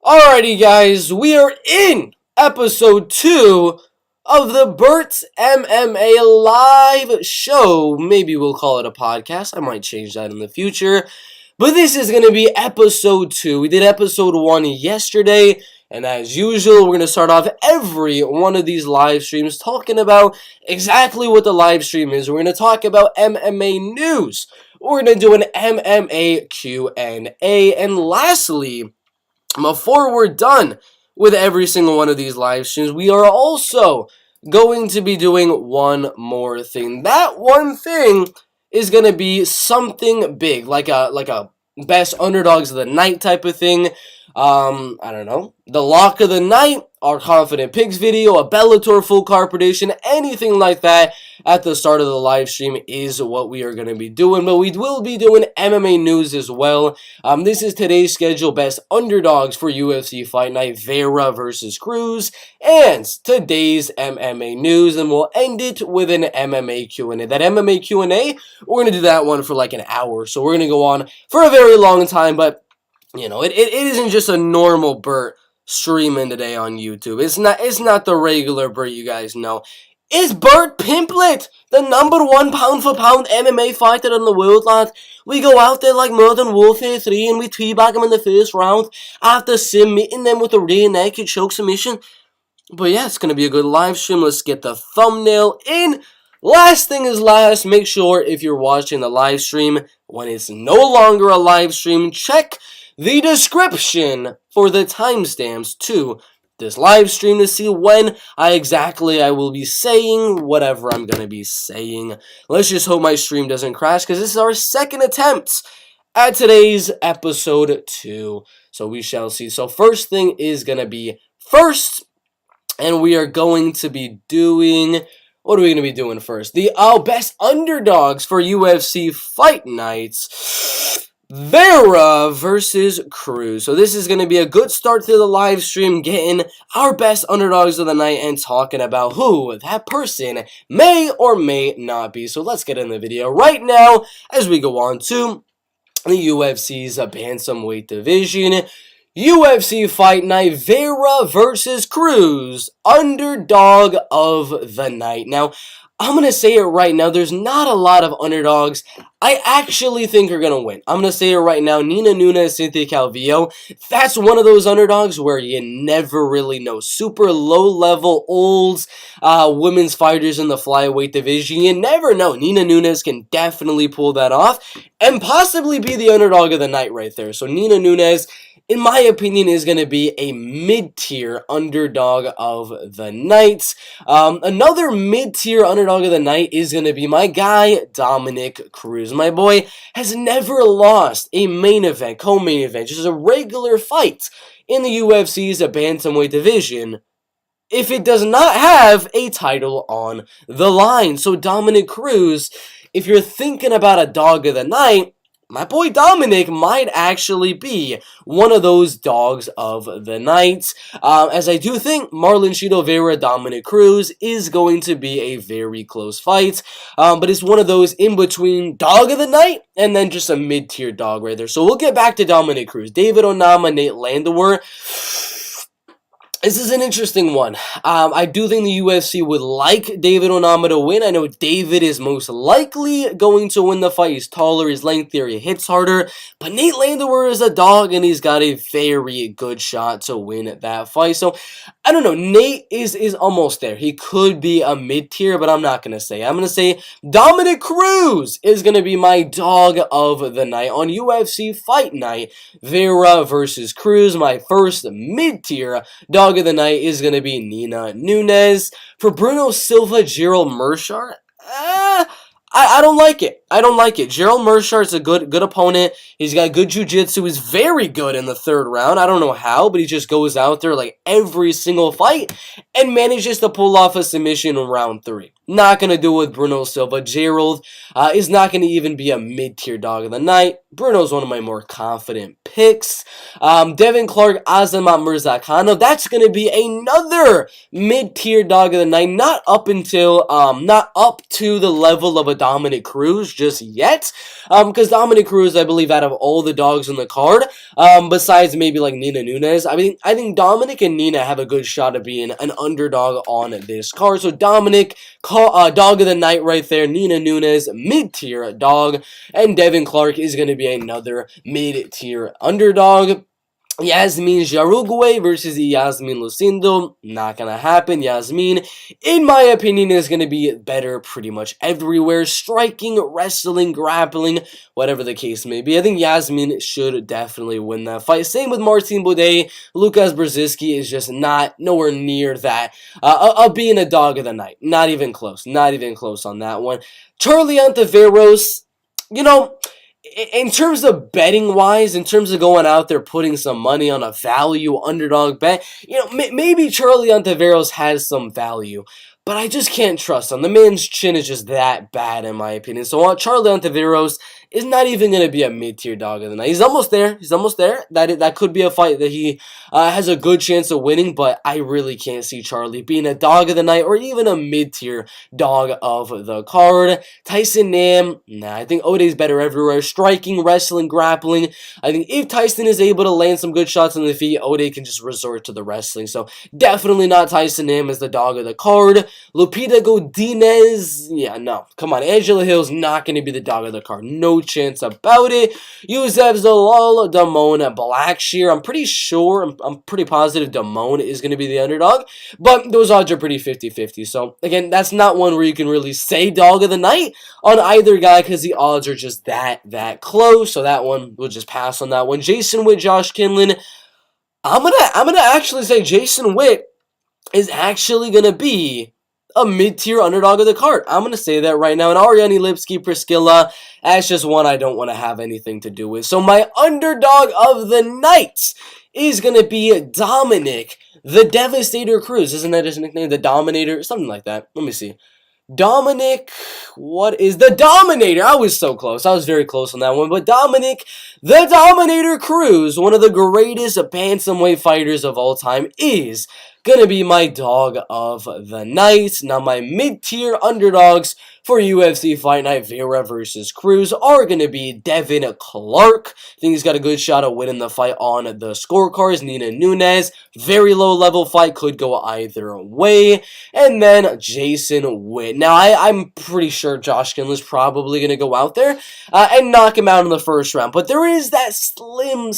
Alrighty, guys, we are in episode 2 of the Bert MMA live show. Maybe we'll call it a podcast. I might change that in the future. But this is going to be episode 2. We did episode 1 yesterday. And as usual, we're going to start off every one of these live streams talking about exactly what the live stream is. We're going to talk about MMA news. We're going to do an MMA Q&A. And lastly, before we're done with every single one of these live streams, we are also going to be doing one more thing. That one thing is going to be something big, like a best underdogs of the night type of thing. I don't know, the lock of the night, our confident picks video, a Bellator full card prediction, anything like that at the start of the live stream is what we are going to be doing. But we will be doing MMA news as well. This is today's schedule: best underdogs for UFC Fight Night, Vera versus Cruz, and today's MMA news, and we'll end it with an MMA Q&A. That MMA Q&A, we're going to do that one for like an hour, so we're going to go on for a very long time, but you know, it isn't just a normal Bert streaming today on YouTube. It's not the regular Bert you guys know. It's Bert Pimplet, the #1 pound-for-pound MMA fighter in the world, lad. We go out there like Modern Warfare 3 and we teabag him in the first round after submitting them with a rear naked choke submission. But yeah, it's going to be a good live stream. Let's get the thumbnail in. Last thing is last, make sure if you're watching the live stream, when it's no longer a live stream, check the description for the timestamps to this live stream to see when I will be saying whatever I'm going to be saying. Let's just hope my stream doesn't crash, because this is our second attempt at today's episode 2. So we shall see. So first thing is going to be first, and we are going to be doing... What are we going to be doing first? The best underdogs for UFC Fight Nights. Vera versus Cruz. So this is going to be a good start to the live stream, getting our best underdogs of the night and talking about who that person may or may not be. So let's get in the video right now as we go on to the UFC's bantamweight division. UFC Fight Night, Vera versus Cruz, underdog of the night. Now, I'm going to say it right now, there's not a lot of underdogs I actually think are going to win. I'm going to say it right now, Nina Nunes, Cynthia Calvillo, that's one of those underdogs where you never really know. Super low-level, old women's fighters in the flyweight division, you never know. Nina Nunes can definitely pull that off and possibly be the underdog of the night right there. So Nina Nunes, in my opinion, is going to be a mid-tier underdog of the night. Another mid-tier underdog of the night is going to be my guy, Dominic Cruz. My boy has never lost a main event, co-main event, just a regular fight in the UFC's bantamweight division if it does not have a title on the line. So Dominic Cruz, if you're thinking about a dog of the night, my boy Dominic might actually be one of those dogs of the night, as I do think Marlon Chito Vera, Dominic Cruz is going to be a very close fight, but it's one of those in between dog of the night and then just a mid-tier dog right there. So we'll get back to Dominic Cruz. David Onama, Nate Landwehr. This is an interesting one. I do think the UFC would like David Onama to win. I know David is most likely going to win the fight. He's taller, he's lengthier, he hits harder. But Nate Landwehr is a dog, and he's got a very good shot to win that fight. So, I don't know. Nate is almost there. He could be a mid-tier, but I'm not going to say. I'm going to say Dominic Cruz is going to be my dog of the night on UFC Fight Night. Vera versus Cruz, my first mid-tier dog of the night is going to be Nina Nunes. For Bruno Silva, Gerald Meerschaert, I don't like it. I don't like it. Gerald Meerschaert's a good opponent. He's got good jiu-jitsu. He's very good in the third round. I don't know how, but he just goes out there like every single fight and manages to pull off a submission in round 3. Not going to do it with Bruno Silva. Gerald is not going to even be a mid-tier dog of the night. Bruno's one of my more confident picks. Devin Clark, Azamat Mirzakhanov, that's going to be another mid-tier dog of the night. Not up to the level of a Dominic Cruz just yet. Because Dominic Cruz, I believe, out of all the dogs in the card, besides maybe like Nina Nunes, I think Dominic and Nina have a good shot of being an underdog on this card. So Dominic, dog of the night right there. Nina Nunes, mid-tier dog. And Devin Clark is going to be another mid-tier underdog. Yasmin Jarugue versus Yasmin Lucindo. Not gonna happen. Yasmin, in my opinion, is gonna be better pretty much everywhere. Striking, wrestling, grappling, whatever the case may be. I think Yasmin should definitely win that fight. Same with Martin Boudet. Lucas Brzezinski is just nowhere near that of being a dog of the night. Not even close. Not even close on that one. Charlie Ontiveros, in terms of betting wise, in terms of going out there putting some money on a value underdog bet, maybe Charlie Ontiveros has some value, but I just can't trust him. The man's chin is just that bad, in my opinion. So Charlie Ontiveros is not even going to be a mid-tier dog of the night. He's almost there. He's almost there. That could be a fight that he has a good chance of winning, but I really can't see Charlie being a dog of the night or even a mid-tier dog of the card. Tyson Nam, I think Odei's better everywhere. Striking, wrestling, grappling. I think if Tyson is able to land some good shots on the feet, Odei can just resort to the wrestling. So definitely not Tyson Nam as the dog of the card. Lupita Godinez, no. Come on, Angela Hill's not going to be the dog of the card. No chance about it. Youssef Zalal, Damone, Blackshear. I'm pretty sure, I'm pretty positive Damone is going to be the underdog, but those odds are pretty 50-50. So, again, that's not one where you can really say dog of the night on either guy because the odds are just that close. So that one, we'll just pass on that one. Jason Witt, Josh Kinlan. I'm gonna actually say Jason Witt is actually gonna be a mid-tier underdog of the card. I'm going to say that right now. And Ariane Lipsky, Priscilla, that's just one I don't want to have anything to do with. So my underdog of the night is going to be Dominic, the Devastator Cruz. Isn't that his nickname? The Dominator? Something like that. Let me see. Dominic, what is the Dominator? I was so close. I was very close on that one. But Dominic, the Dominator Cruz, one of the greatest bantamweight fighters of all time, is gonna be my dog of the night. Now, my mid-tier underdogs for UFC Fight Night Vera versus Cruz are gonna be Devin Clark. I think he's got a good shot of winning the fight on the scorecards. Nina Nunes, very low-level fight, could go either way. And then Jason Witt. Now, I'm pretty sure Josh Kinlan's probably gonna go out there and knock him out in the first round. But there is that slim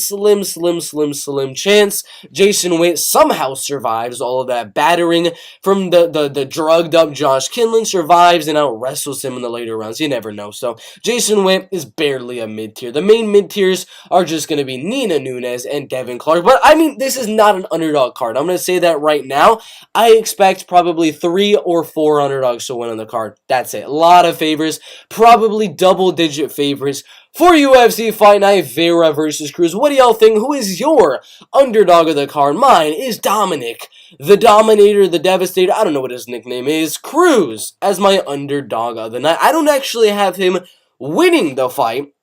chance Jason Witt somehow survives all of that battering from the drugged up Josh Kinlan, survives and out wrestles him in the later rounds. You never know. So Jason Witt is barely a mid-tier. The main mid-tiers are just going to be Nina Nunes and Devin Clark. But I mean, this is not an underdog card. I'm going to say that right now. I expect probably 3 or 4 underdogs to win on the card. That's it. A lot of favorites, probably double-digit favorites for UFC Fight Night Vera versus Cruz. What do y'all think? Who is your underdog of the card? Mine is Dominic, the Dominator, the Devastator. I don't know what his nickname is. Cruz as my underdog of the night. I don't actually have him winning the fight,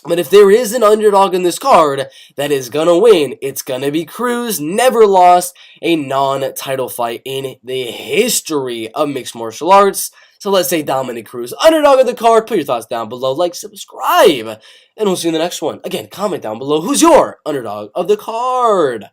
but if there is an underdog in this card that is gonna win, it's gonna be Cruz. Never lost a non-title fight in the history of mixed martial arts. So let's say Dominic Cruz, underdog of the card. Put your thoughts down below, like, subscribe, and we'll see you in the next one. Again, comment down below who's your underdog of the card.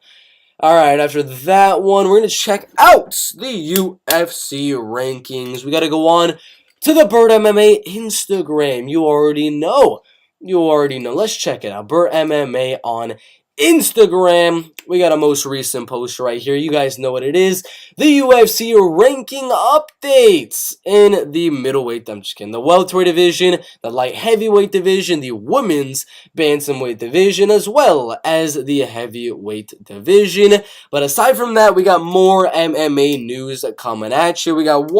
Alright, after that one, we're going to check out the UFC rankings. We got to go on to the Bert MMA Instagram. You already know. Let's check it out. Bert MMA on Instagram. We got a most recent post right here. You guys know what it is. The UFC ranking updates in the middleweight, the welterweight division, the light heavyweight division, the women's bantamweight division, as well as the heavyweight division. But aside from that, we got more MMA news coming at you. We got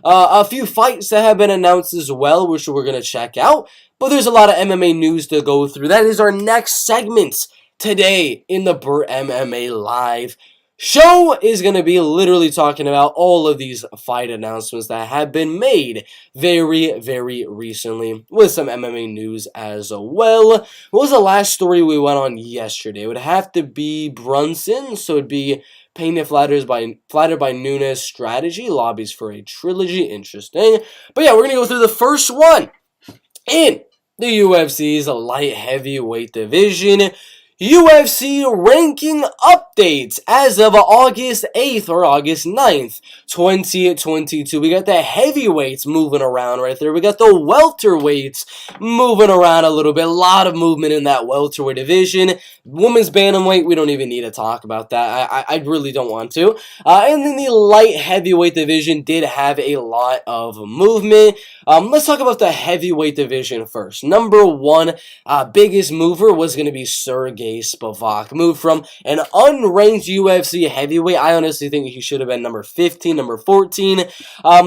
a few fights that have been announced as well, which we're going to check out. But there's a lot of MMA news to go through. That is our next segment today in the Bert MMA Live show is going to be literally talking about all of these fight announcements that have been made very, very recently, with some MMA news as well. What was the last story we went on yesterday? It would have to be Brunson, so it'd be Pena flattered by Nunes strategy, lobbies for a trilogy, interesting. But yeah, we're going to go through the first one in the UFC's light heavyweight division. UFC ranking updates as of August 8th or August 9th, 2022. We got the heavyweights moving around right there. We got the welterweights moving around a little bit. A lot of movement in that welterweight division. Women's bantamweight, we don't even need to talk about that. I really don't want to. And then the light heavyweight division did have a lot of movement. Let's talk about the heavyweight division first. Number one, biggest mover was going to be Sergey Spivak. Moved from an unranked UFC heavyweight. I honestly think he should have been number 15, number 14,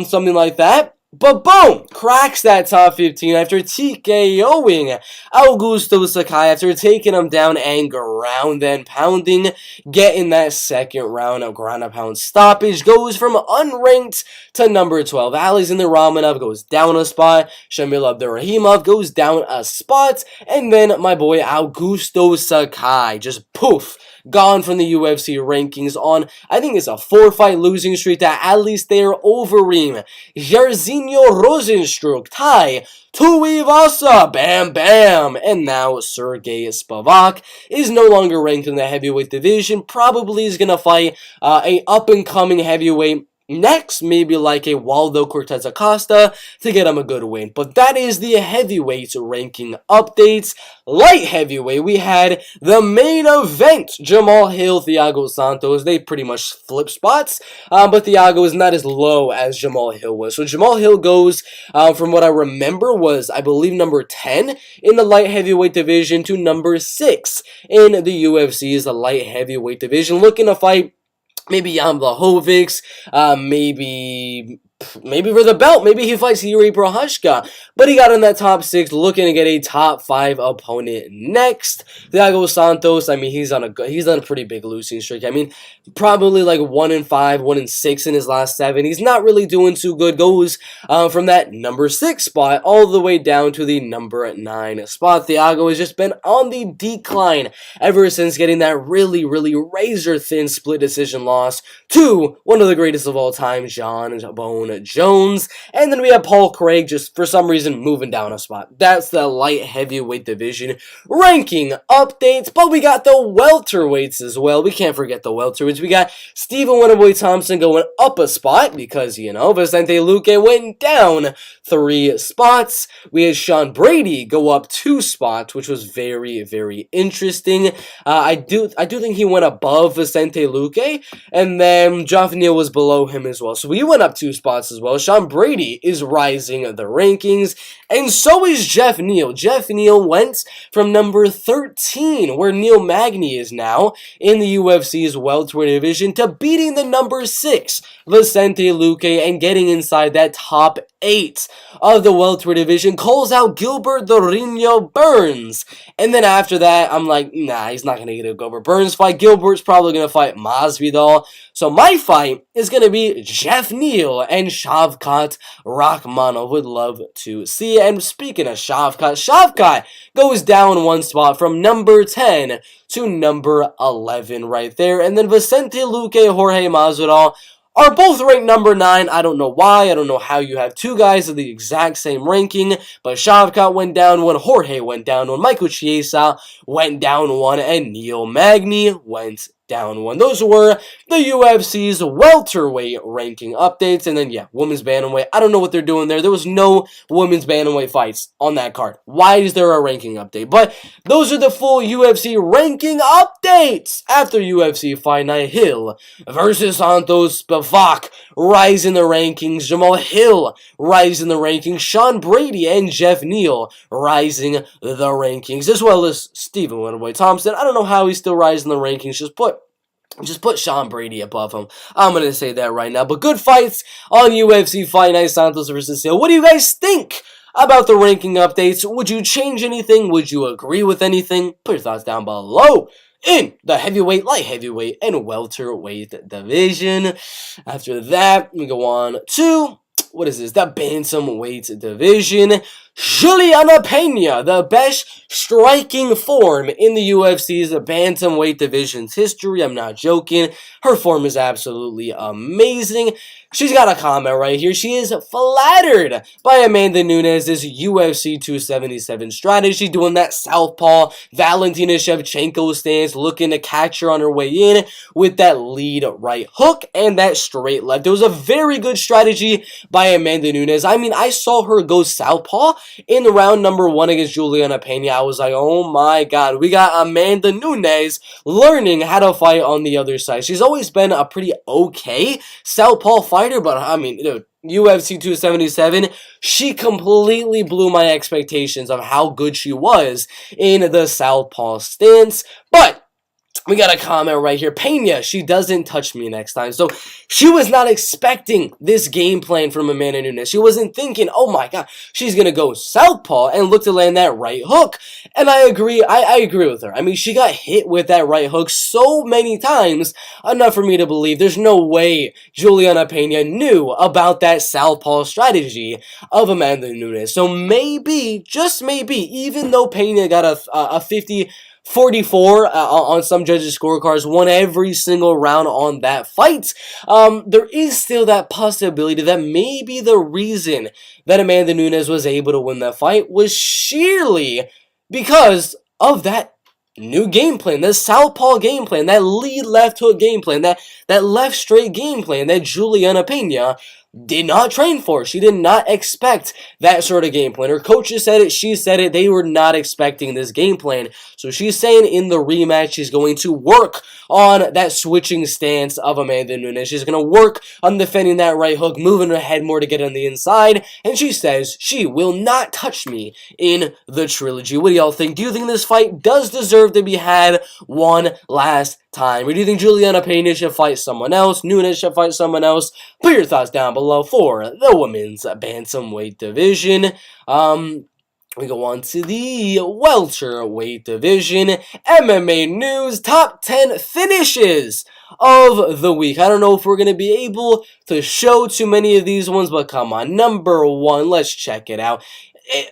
something like that. But boom! Cracks that top 15 after TKOing Augusto Sakai after taking him down and ground and pounding. Getting that second round of ground and pound stoppage. Goes from unranked to number 12. Alexander Romanov goes down a spot. Shamil Abdurrahimov goes down a spot. And then my boy Augusto Sakai just poof. Gone from the UFC rankings on, I think it's a 4-fight losing streak that at least they're overing. Jairzinho Rozenstruik, Tai, Tuivasa, bam bam. And now Sergey Spivak is no longer ranked in the heavyweight division. Probably is going to fight a up-and-coming heavyweight next, maybe like a Waldo Cortez Acosta to get him a good win. But that is the heavyweight ranking updates. Light heavyweight, we had the main event. Jamal Hill, Thiago Santos. They pretty much flip spots. But Thiago is not as low as Jamal Hill was. So Jamal Hill goes, from what I remember, was, I believe, number 10 in the light heavyweight division to number 6 in the UFC's light heavyweight division. Looking to fight maybe Jan Blachowicz, maybe for the belt. Maybe he fights Yuri Prochazka. But he got in that top 6, looking to get a top 5 opponent next. Thiago Santos, I mean, he's on a pretty big losing streak. I mean, probably like 1-5, 1-6 in his last 7. He's not really doing too good. Goes from that number 6 spot all the way down to the number 9 spot. Thiago has just been on the decline ever since getting that really, really razor-thin split decision loss to one of the greatest of all time, Jon Bone Jones. And then we have Paul Craig just for some reason moving down a spot. That's the light heavyweight division ranking updates. But we got the welterweights as well. We can't forget the welterweights. We got Stephen Winterboy Thompson going up a spot because, you know, Vicente Luque went down 3 spots. We had Sean Brady go up 2 spots, which was very, very interesting. I do think he went above Vicente Luque, and then Geoff Neal was below him as well. So we went up 2 spots as well. Sean Brady is rising the rankings, and so is Geoff Neal. Geoff Neal went from number 13, where Neil Magny is now in the UFC's welterweight division, to beating the number 6, Vicente Luque, and getting inside that top 8 of the welterweight division. Calls out Gilbert Dorino Burns. And then after that, I'm like, nah, he's not going to get a Gilbert Burns fight. Gilbert's probably going to fight Masvidal. So my fight is going to be Geoff Neal and Shavkat Rakhmonov. Would love to see it. And speaking of Shavkat goes down 1 spot from number 10 to number 11 right there. And then Vicente Luque, Jorge Masvidal are both ranked number 9. I don't know why. I don't know how you have 2 guys of the exact same ranking. But Shavkat went down 1, Jorge went down 1, Michael Chiesa went down 1, and Neil Magny went down 1. Those were the UFC's welterweight ranking updates. And then, yeah, women's bantamweight. I don't know what they're doing there. There was no women's bantamweight fights on that card. Why is there a ranking update? But those are the full UFC ranking updates after UFC Fight Night. Hill versus Santos. Spivak rise in the rankings. Jamal Hill rise in the rankings. Sean Brady and Geoff Neal rising the rankings, as well as Stephen Winterboy Thompson. I don't know how he's still rising the rankings. Just put Sean Brady above him. I'm going to say that right now. But good fights on UFC Fight Night, Santos versus Hill. What do you guys think about the ranking updates? Would you change anything? Would you agree with anything? Put your thoughts down below in the heavyweight, light heavyweight, and welterweight division. After that, we go on to, what is this? The bantamweight division. Juliana Pena, the best striking form in the UFC's bantamweight division's history. I'm not joking. Her form is absolutely amazing. She's got a comment right here. She is flattered by Amanda Nunes' UFC 277 strategy, doing that southpaw Valentina Shevchenko stance, looking to catch her on her way in with that lead right hook and that straight left. It was a very good strategy by Amanda Nunes. I mean, I saw her go southpaw in round number 1 against Juliana Pena. I was like, oh my god, we got Amanda Nunes learning how to fight on the other side. She's always been a pretty okay southpaw fighter, but I mean, UFC 277, she completely blew my expectations of how good she was in the southpaw stance. But we got a comment right here. Pena, she doesn't touch me next time. So she was not expecting this game plan from Amanda Nunes. She wasn't thinking, oh my god, she's going to go southpaw and look to land that right hook. And I agree. I agree with her. I mean, she got hit with that right hook so many times, enough for me to believe there's no way Juliana Pena knew about that southpaw strategy of Amanda Nunes. So maybe, just maybe, even though Pena got a 44 on some judges' scorecards, won every single round on that fight, there is still that possibility that maybe the reason that Amanda Nunes was able to win that fight was sheerly because of that new game plan, that southpaw game plan, that lead left hook game plan, that left straight game plan that Juliana Pena did not train for. She did not expect that sort of game plan. Her coaches said it, she said it, they were not expecting this game plan. So she's saying in the rematch, she's going to work on that switching stance of Amanda Nunes. She's going to work on defending that right hook, moving her head more to get on the inside, and she says she will not touch me in the trilogy. What do y'all think? Do you think this fight does deserve to be had one last time? Or do you think Juliana Pena should fight someone else? Nunes should fight someone else? Put your thoughts down below for the women's bantamweight division. We go on to the welterweight division. MMA news, top 10 finishes of the week. I don't know if we're going to be able to show too many of these ones, but come on. Number 1, let's check it out.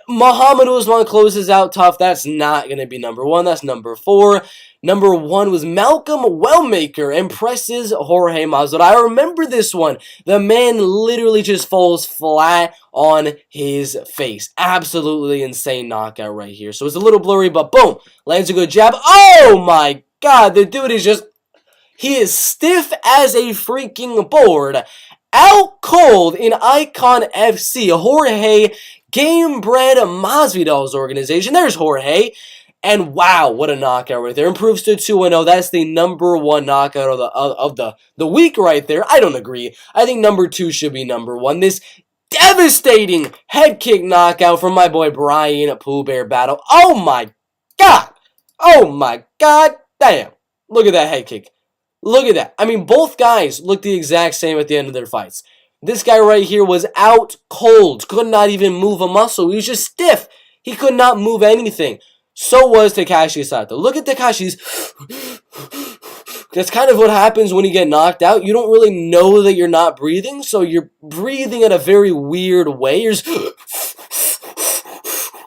Muhammad Usman closes out tough. That's not going to be number 1. That's number 4. Number 1 was Malcolm Wellmaker impresses Jorge Masvidal. I remember this one. The man literally just falls flat on his face. Absolutely insane knockout right here. So it's a little blurry, but boom, lands a good jab. Oh my god, the dude is just, he is stiff as a freaking board. Out cold in Icon FC. Jorge Gamebred Masvidal's organization. There's Jorge. And wow, what a knockout right there. Improves to 2-0. That's the number 1 knockout of the week right there. I don't agree. I think number 2 should be number 1. This devastating head kick knockout from my boy Brian Pooh Bear Battle. Oh my god. Oh my god. Damn. Look at that head kick. Look at that. I mean, both guys look the exact same at the end of their fights. This guy right here was out cold. Could not even move a muscle. He was just stiff. He could not move anything. So was Takashi Sato. Look at Takashi's. That's kind of what happens when you get knocked out. You don't really know that you're not breathing, so you're breathing in a very weird way. You're just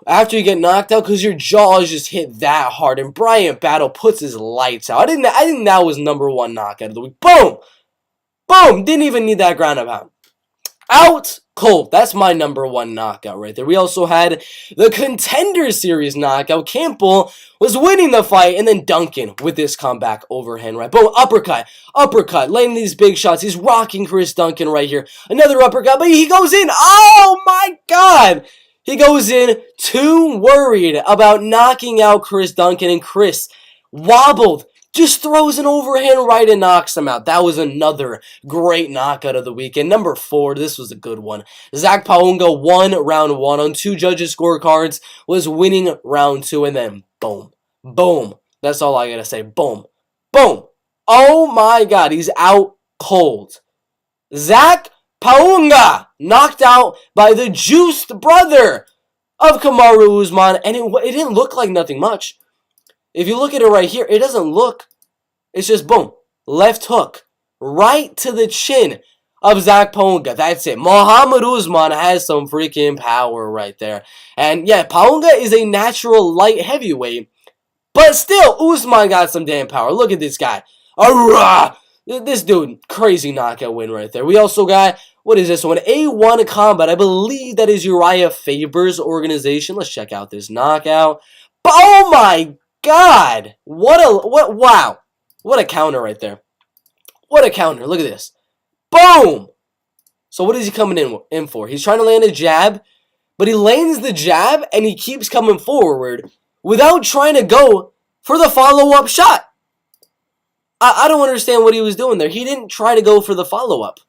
after you get knocked out because your jaw is just hit that hard. And Brian Battle puts his lights out. I think that was number 1 knockout of the week. Boom! Boom! Didn't even need that ground and pound. Out cold. That's my number 1 knockout right there. We also had the Contender Series knockout. Campbell was winning the fight, and then Duncan with this comeback overhand right. Boom, uppercut, landing these big shots. He's rocking Chris Duncan right here. Another uppercut, but he goes in. Oh my god! He goes in too worried about knocking out Chris Duncan, and Chris wobbled. Just throws an overhand right and knocks him out. That was another great knockout of the weekend. Number 4, this was a good one. Zach Paunga won round 1 on 2 judges' scorecards, was winning round 2, and then boom, boom. That's all I gotta say. Boom, boom. Oh my god, he's out cold. Zach Paunga knocked out by the juiced brother of Kamaru Usman, and it didn't look like nothing much. If you look at it right here, it doesn't look. It's just boom. Left hook. Right to the chin of Zach Paunga. That's it. Muhammad Usman has some freaking power right there. And yeah, Paunga is a natural light heavyweight. But still, Usman got some damn power. Look at this guy. Arrgh! This dude, crazy knockout win right there. We also got, what is this one? A1 Combat. I believe that is Uriah Faber's organization. Let's check out this knockout. Oh my God! Wow. What a counter right there. What a counter. Look at this. Boom! So what is he coming in for? He's trying to land a jab, but he lands the jab and he keeps coming forward without trying to go for the follow-up shot. I don't understand what he was doing there. He didn't try to go for the follow-up.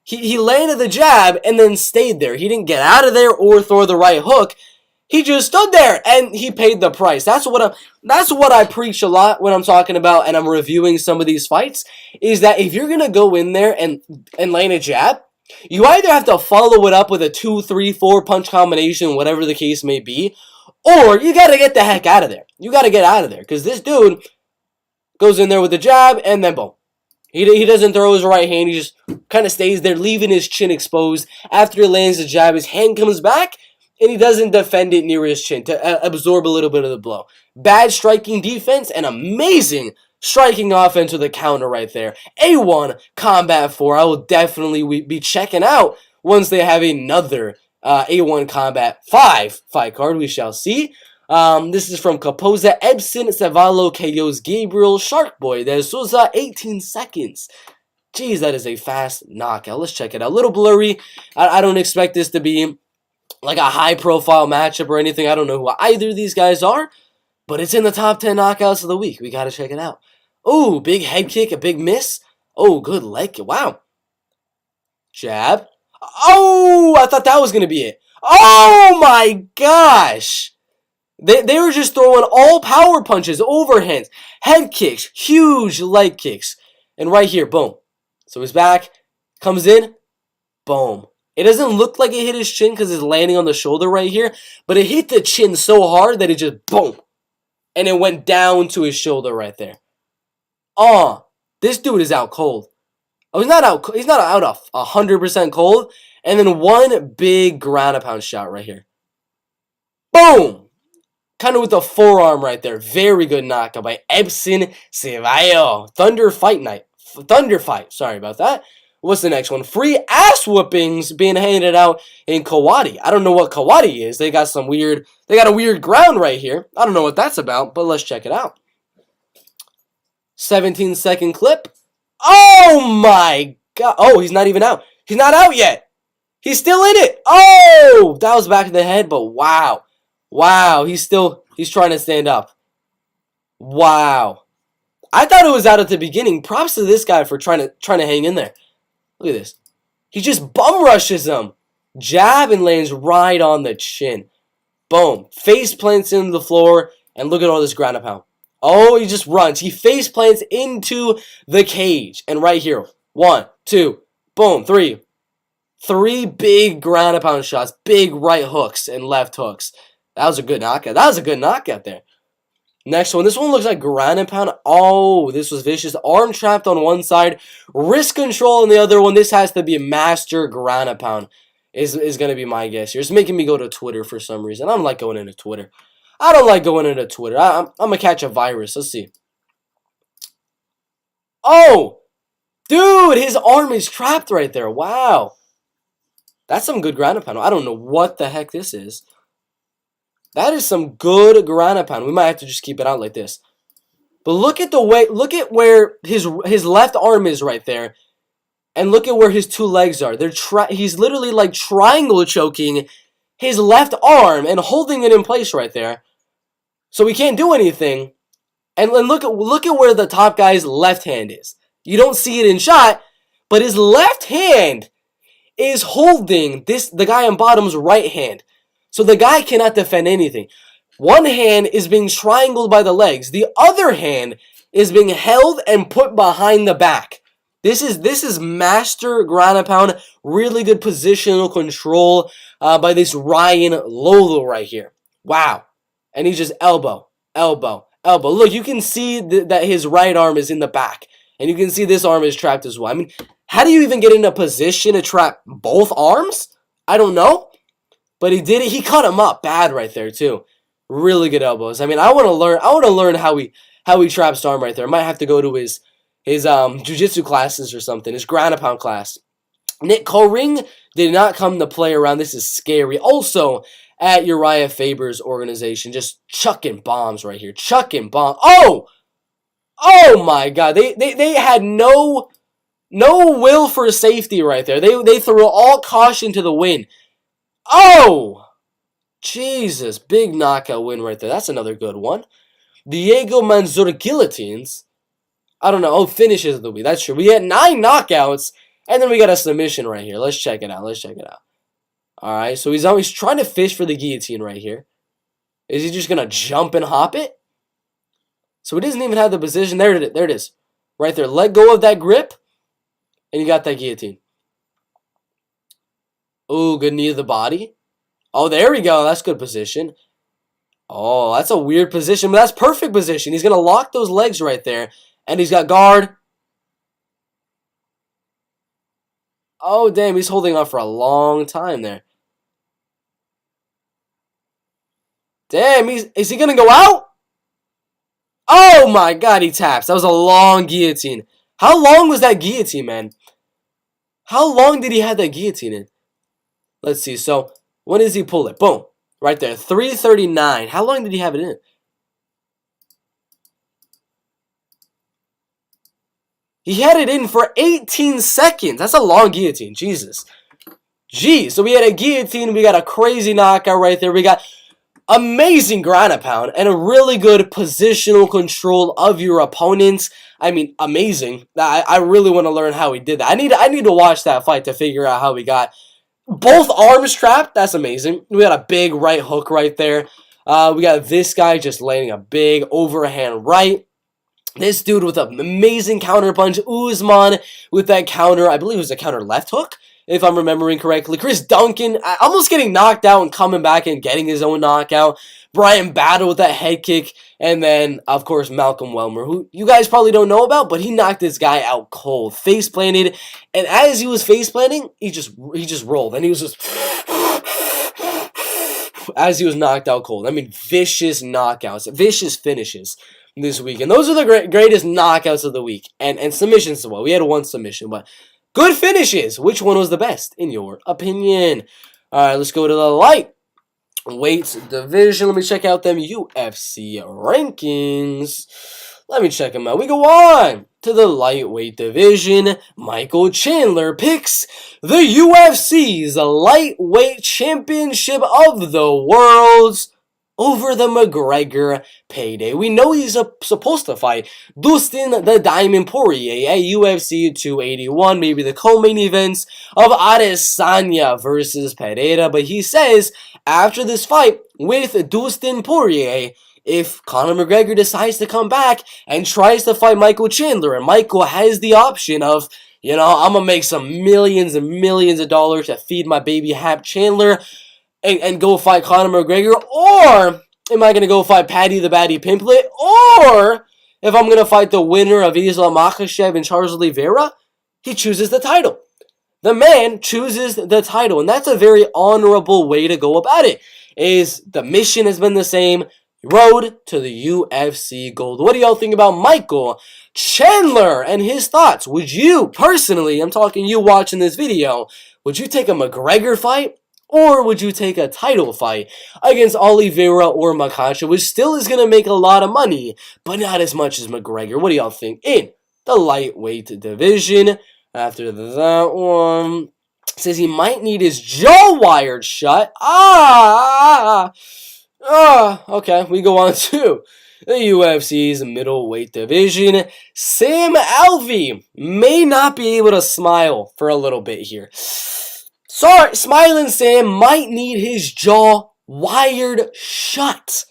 He landed the jab and then stayed there. He didn't get out of there or throw the right hook. He just stood there and he paid the price. That's what I preach a lot when I'm talking about and I'm reviewing some of these fights, is that if you're going to go in there and land a jab, you either have to follow it up with a 2, 3, 4 punch combination, whatever the case may be, or you got to get the heck out of there. You got to get out of there because this dude goes in there with the jab, and then boom. He doesn't throw his right hand. He just kind of stays there, leaving his chin exposed. After he lands the jab, his hand comes back, and he doesn't defend it near his chin to absorb a little bit of the blow. Bad striking defense and amazing striking offense with a counter right there. A1 Combat 4. I will definitely be checking out once they have another A1 Combat 5 fight card. We shall see. This is from Capoza. Ebson Cevallo KOs Gabriel Sharkboy de Souza, 18 seconds. Jeez, that is a fast knockout. Let's check it out. A little blurry. I don't expect this to be like a high-profile matchup or anything. I don't know who either of these guys are, but it's in the top 10 knockouts of the week. We got to check it out. Oh, big head kick, a big miss. Oh, good leg kick. Wow. Jab. Oh, I thought that was going to be it. Oh, my gosh. They were just throwing all power punches, overhands, head kicks, huge leg kicks. And right here, boom. So his back comes in, boom. It doesn't look like it hit his chin because it's landing on the shoulder right here, but it hit the chin so hard that it just boom. And it went down to his shoulder right there. Oh, this dude is out cold. Oh, he's not out 100% cold. And then one big ground and pound shot right here. Boom! Kind of with the forearm right there. Very good knockout by Ebson Cevallo. Thunder Fight. Sorry about that. What's the next one? Free ass whoopings being handed out in Kawadi. I don't know what Kawadi is. They got a weird ground right here. I don't know what that's about, but let's check it out. 17-second clip. Oh my God. Oh, he's not even out. He's not out yet. He's still in it. Oh, that was back in the head, but wow. Wow, he's trying to stand up. Wow. I thought it was out at the beginning. Props to this guy for trying to hang in there. Look at this. He just bum rushes him. Jab and lands right on the chin. Boom. Face plants into the floor, and look at all this ground and pound. Oh, he just runs. He face plants into the cage. And right here, 1, 2, boom, 3. 3 big ground and pound shots. Big right hooks and left hooks. That was a good knockout. That was a good knockout there. Next one. This one looks like ground and pound. Oh, this was vicious. Arm trapped on one side. Wrist control on the other one. This has to be a master ground and pound is going to be my guess here. It's making me go to Twitter for some reason. I don't like going into Twitter. I'm going to catch a virus. Let's see. Oh, dude, his arm is trapped right there. Wow. That's some good ground and pound. I don't know what the heck this is. That is some good ground and pound. We might have to just keep it out like this. But look at where his left arm is right there. And look at where his 2 legs are. He's literally like triangle choking his left arm and holding it in place right there. So he can't do anything. And look at where the top guy's left hand is. You don't see it in shot, but his left hand is holding the guy on bottom's right hand. So the guy cannot defend anything. One hand is being triangled by the legs. The other hand is being held and put behind the back. This is master ground and pound. Really good positional control by this Ryan Lolo right here. Wow. And he's just elbow, elbow, elbow. Look, you can see that his right arm is in the back. And you can see this arm is trapped as well. I mean, how do you even get in a position to trap both arms? I don't know. But he did it. He cut him up bad right there too. Really good elbows. I mean, I want to learn how he traps arm right there. I might have to go to his jiu-jitsu classes or something. His ground and pound class. Nick Coring did not come to play around. This is scary. Also, at Uriah Faber's organization, just chucking bombs right here. Chucking bombs. Oh! Oh my God. They had no will for safety right there. They threw all caution to the wind. Oh! Jesus. Big knockout win right there. That's another good one. Diego Manzur guillotines. I don't know. Oh, finishes of the week. That's true. We had 9 knockouts. And then we got a submission right here. Let's check it out. Alright, so he's trying to fish for the guillotine right here. Is he just going to jump and hop it? So he doesn't even have the position. There it is. Right there. Let go of that grip. And you got that guillotine. Oh, good knee to the body. Oh, there we go. That's good position. Oh, that's a weird position. But that's perfect position. He's going to lock those legs right there. And he's got guard. Oh, damn, he's holding on for a long time there. Damn, is he going to go out? Oh, my God, he taps. That was a long guillotine. How long was that guillotine, man? How long did he have that guillotine in? Let's see. So, when does he pull it? Boom. Right there. 3:39. How long did he have it in? He had it in for 18 seconds. That's a long guillotine. Jesus. Geez. So we had a guillotine. We got a crazy knockout right there. We got amazing ground and pound and a really good positional control of your opponents. I mean, amazing. I really want to learn how he did that. I need to watch that fight to figure out how he got both arms trapped. That's amazing. We got a big right hook right there. We got this guy just landing a big overhand right. This dude with an amazing counter punch. Usman with that counter. I believe it was a counter left hook, if I'm remembering correctly. Chris Duncan almost getting knocked out and coming back and getting his own knockout. Brian Battle with that head kick. And then, of course, Malcolm Welmer, who you guys probably don't know about, but he knocked this guy out cold. Face planted. And as he was face planting, he just rolled. And he was just as he was knocked out cold. I mean, vicious knockouts. Vicious finishes this week. And those are the greatest knockouts of the week. And submissions as well. We had one submission, but good finishes. Which one was the best, in your opinion? Alright, let's go to the lightweight division. Let me check out them UFC rankings. Let me check them out. We go on to the lightweight division. Michael Chandler picks the UFC's lightweight championship of the world over the McGregor payday. We know he's supposed to fight Dustin the Diamond Poirier at UFC 281, maybe the co-main events of Adesanya versus Pereira, but he says after this fight with Dustin Poirier, if Conor McGregor decides to come back and tries to fight Michael Chandler, and Michael has the option of, you know, I'm going to make some millions and millions of dollars to feed my baby Hap Chandler, and go fight Conor McGregor, or am I going to go fight Paddy the Baddy Pimplet, or if I'm going to fight the winner of Islam Makhachev and Charles Oliveira, he chooses the title. The man chooses the title, and that's a very honorable way to go about it. Is the mission has been the same, road to the UFC gold. What do y'all think about Michael Chandler and his thoughts? Would you, personally, I'm talking you watching this video, would you take a McGregor fight? Or would you take a title fight against Oliveira or Makhachev, which still is going to make a lot of money, but not as much as McGregor? What do y'all think in the lightweight division? After that one, says he might need his jaw wired shut. Okay, we go on to the UFC's middleweight division. Sam Alvey may not be able to smile for a little bit here. Sorry, Smiling Sam might need his jaw wired shut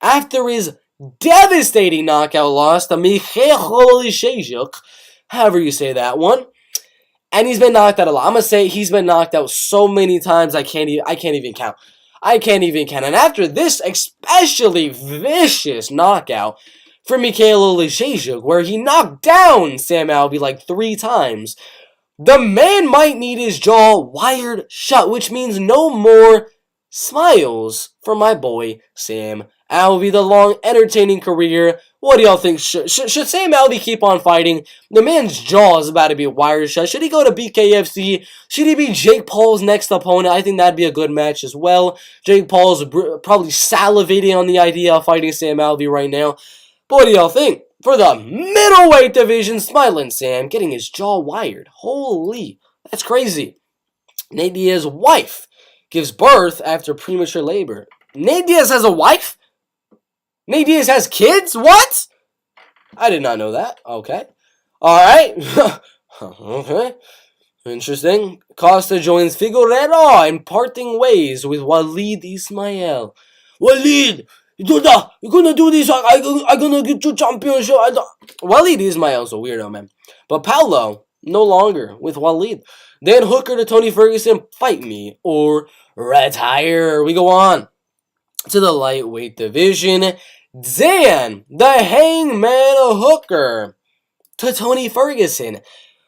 after his devastating knockout loss to Mikhail Shezhuk, however you say that one. And he's been knocked out a lot. I'm going to say he's been knocked out so many times I can't even count. I can't even count. And after this especially vicious knockout from Mikhail Oleksiejczuk, where he knocked down Sam Alvey like 3 times, the man might need his jaw wired shut, which means no more smiles for my boy Sam Alvey. The long, entertaining career. What do y'all think? Should Sam Alvey keep on fighting? The man's jaw is about to be wired shut. Should he go to BKFC? Should he be Jake Paul's next opponent? I think that'd be a good match as well. Jake Paul's probably salivating on the idea of fighting Sam Alvey right now. But what do y'all think? For the middleweight division, Smiling Sam getting his jaw wired. Holy, that's crazy. Nate Diaz's wife gives birth after premature labor. Nate Diaz has a wife? Nate Diaz has kids? What? I did not know that. Okay. Alright. Okay. Interesting. Costa joins Figueroa in parting ways with Walid Ismail. Walid! You're gonna do this. I'm gonna get you championship. Walid Ismail's a weirdo, man. But Paulo, no longer with Walid. Dan Hooker to Tony Ferguson, fight me or retire. We go on to the lightweight division. Dan, the Hangman Hooker, to Tony Ferguson,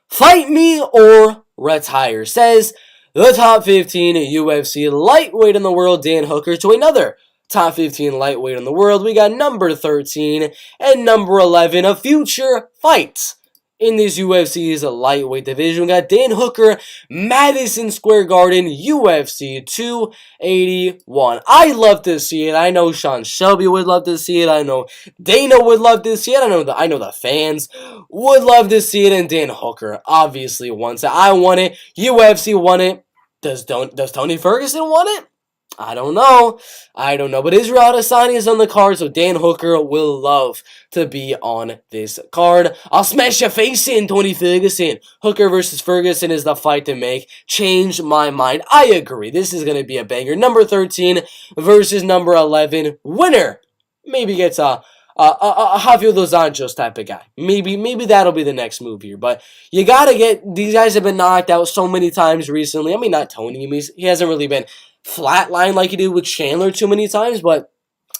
fight me or retire. Says the top 15 UFC lightweight in the world, Dan Hooker, to another top 15 lightweight in the world. We got number 13 and number 11, a future fight in this UFC's lightweight division. We got Dan Hooker, Madison Square Garden, UFC 281. I love to see it. I know Sean Shelby would love to see it. I know Dana would love to see it. I know the fans would love to see it. And Dan Hooker obviously wants it. I want it. UFC want it. Does Tony Ferguson want it? I don't know. But Israel Adesanya is on the card, so Dan Hooker will love to be on this card. I'll smash your face in, Tony Ferguson. Hooker versus Ferguson is the fight to make. Change my mind. I agree. This is going to be a banger. Number 13 versus number 11. Winner maybe gets a Javier Dos Anjos type of guy. Maybe that'll be the next move here. But you gotta get, these guys have been knocked out so many times recently. I mean, not Tony. I mean, he hasn't really been flatline like he did with Chandler too many times, but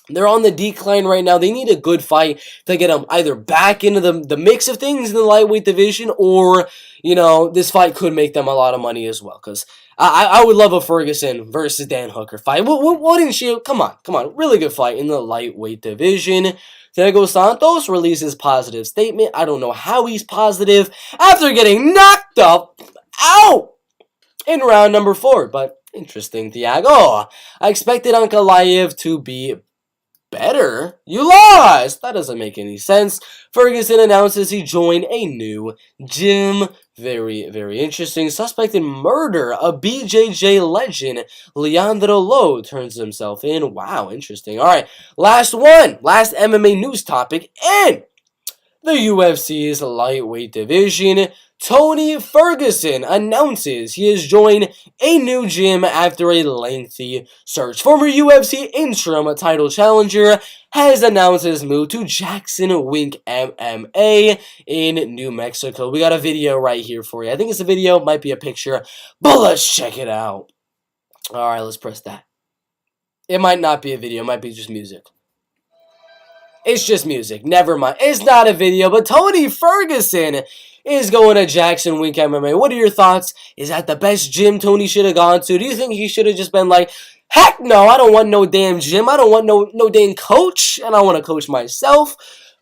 they're on the decline right now. They need a good fight to get them either back into the mix of things in the lightweight division, or, you know, this fight could make them a lot of money as well. Because I would love a Ferguson versus Dan Hooker fight. Wouldn't you? Come on. Really good fight in the lightweight division. Diego Santos releases positive statement. I don't know how he's positive after getting knocked up out in round number 4, but interesting, Thiago. I expected Ankalaev to be better. You lost! That doesn't make any sense. Ferguson announces he joined a new gym. Very, very interesting. Suspect in murder. A BJJ legend, Leandro Lo, turns himself in. Wow, interesting. Alright, last one. Last MMA news topic. And the UFC's lightweight division. Tony Ferguson announces he has joined a new gym after a lengthy search. Former UFC interim title challenger has announced his move to Jackson Wink MMA in New Mexico. We got a video right here for you. I think it's a video, might be a picture, but let's check it out. Alright, let's press that. It might not be a video, it might be just music. It's just music. Never mind. It's not a video, but Tony Ferguson is going to Jackson Wink MMA. What are your thoughts? Is that the best gym Tony should have gone to? Do you think he should have just been like, heck no, I don't want no damn gym. I don't want no damn coach, and I want to coach myself.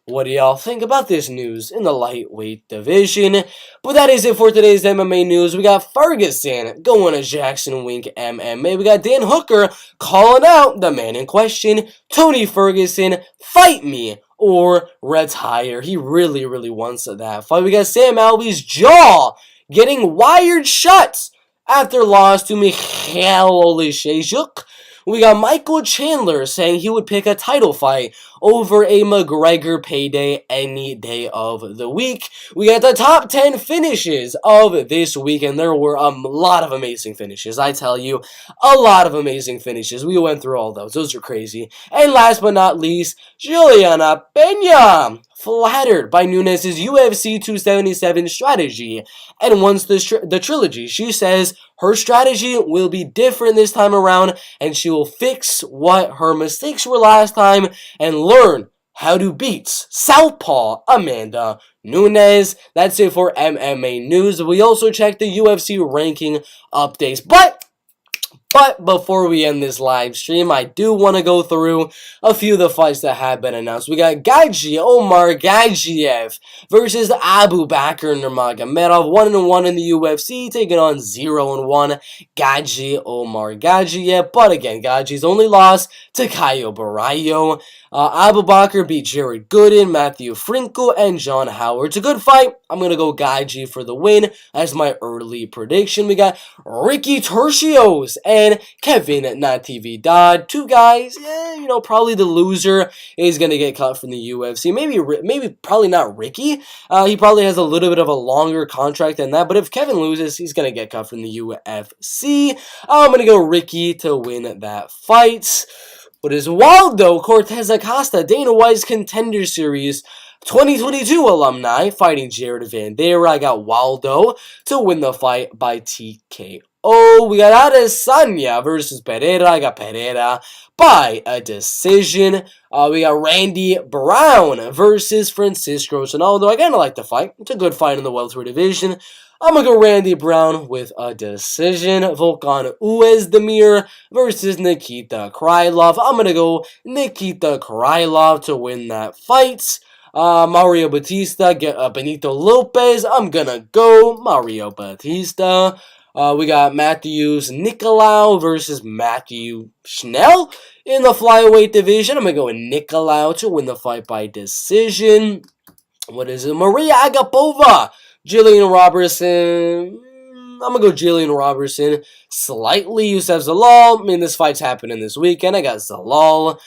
What do y'all think about this news in the lightweight division? But that is it for today's MMA news. We got Ferguson going to Jackson Wink MMA. We got Dan Hooker calling out the man in question, Tony Ferguson, fight me or retire. He really, really wants that fight. We got Sam Alvey's jaw getting wired shut after loss to Mikhail Oleksiejczuk. We got Michael Chandler saying he would pick a title fight over a McGregor payday any day of the week. We got the top 10 finishes of this week, and there were a lot of amazing finishes. I tell you, a lot of amazing finishes. We went through all those. Those are crazy. And last but not least, Juliana Pena flattered by Nunes' UFC 277 strategy and wants the trilogy. She says her strategy will be different this time around and she will fix what her mistakes were last time and learn how to beat Southpaw Amanda Nunes. That's it for MMA news. We also checked the UFC ranking updates. But before we end this live stream, I do want to go through a few of the fights that have been announced. We got Omar Gagiev versus Abu Bakr Nurmagomedov, 1-1 in the UFC, taking on 0-1 Omar Gagiev. But again, Gagie's only lost to Caio Barallo. Abu Bakr beat Jared Gooden, Matthew Frankel, and John Howard. It's a good fight. I'm going to go Gaethje for the win as my early prediction. We got Ricky Tercios and Kevin Natividad. Two guys, probably the loser is going to get cut from the UFC. Maybe probably not Ricky. He probably has a little bit of a longer contract than that. But if Kevin loses, he's going to get cut from the UFC. I'm going to go Ricky to win that fight. What is Waldo Cortez Acosta, Dana White's Contender Series 2022 alumni, fighting Jared Van Vera. I got Waldo to win the fight by TKO. We got Adesanya versus Pereira. I got Pereira by a decision. We got Randy Brown versus Francisco Ronaldo. I kind of like the fight. It's a good fight in the welterweight division. I'm going to go Randy Brown with a decision. Volkan Oezdemir versus Nikita Krylov. I'm going to go Nikita Krylov to win that fight. Mario Batista, Benito Lopez. I'm going to go Mario Batista. We got Matthews Nicolau versus Matthew Schnell in the flyweight division. I'm going to go with Nicolau to win the fight by decision. What is it? Maria Agapova, Jillian Robertson. I'm going to go Jillian Robertson. Slightly Youssef Zalal. I mean, this fight's happening this weekend. I got Zalal.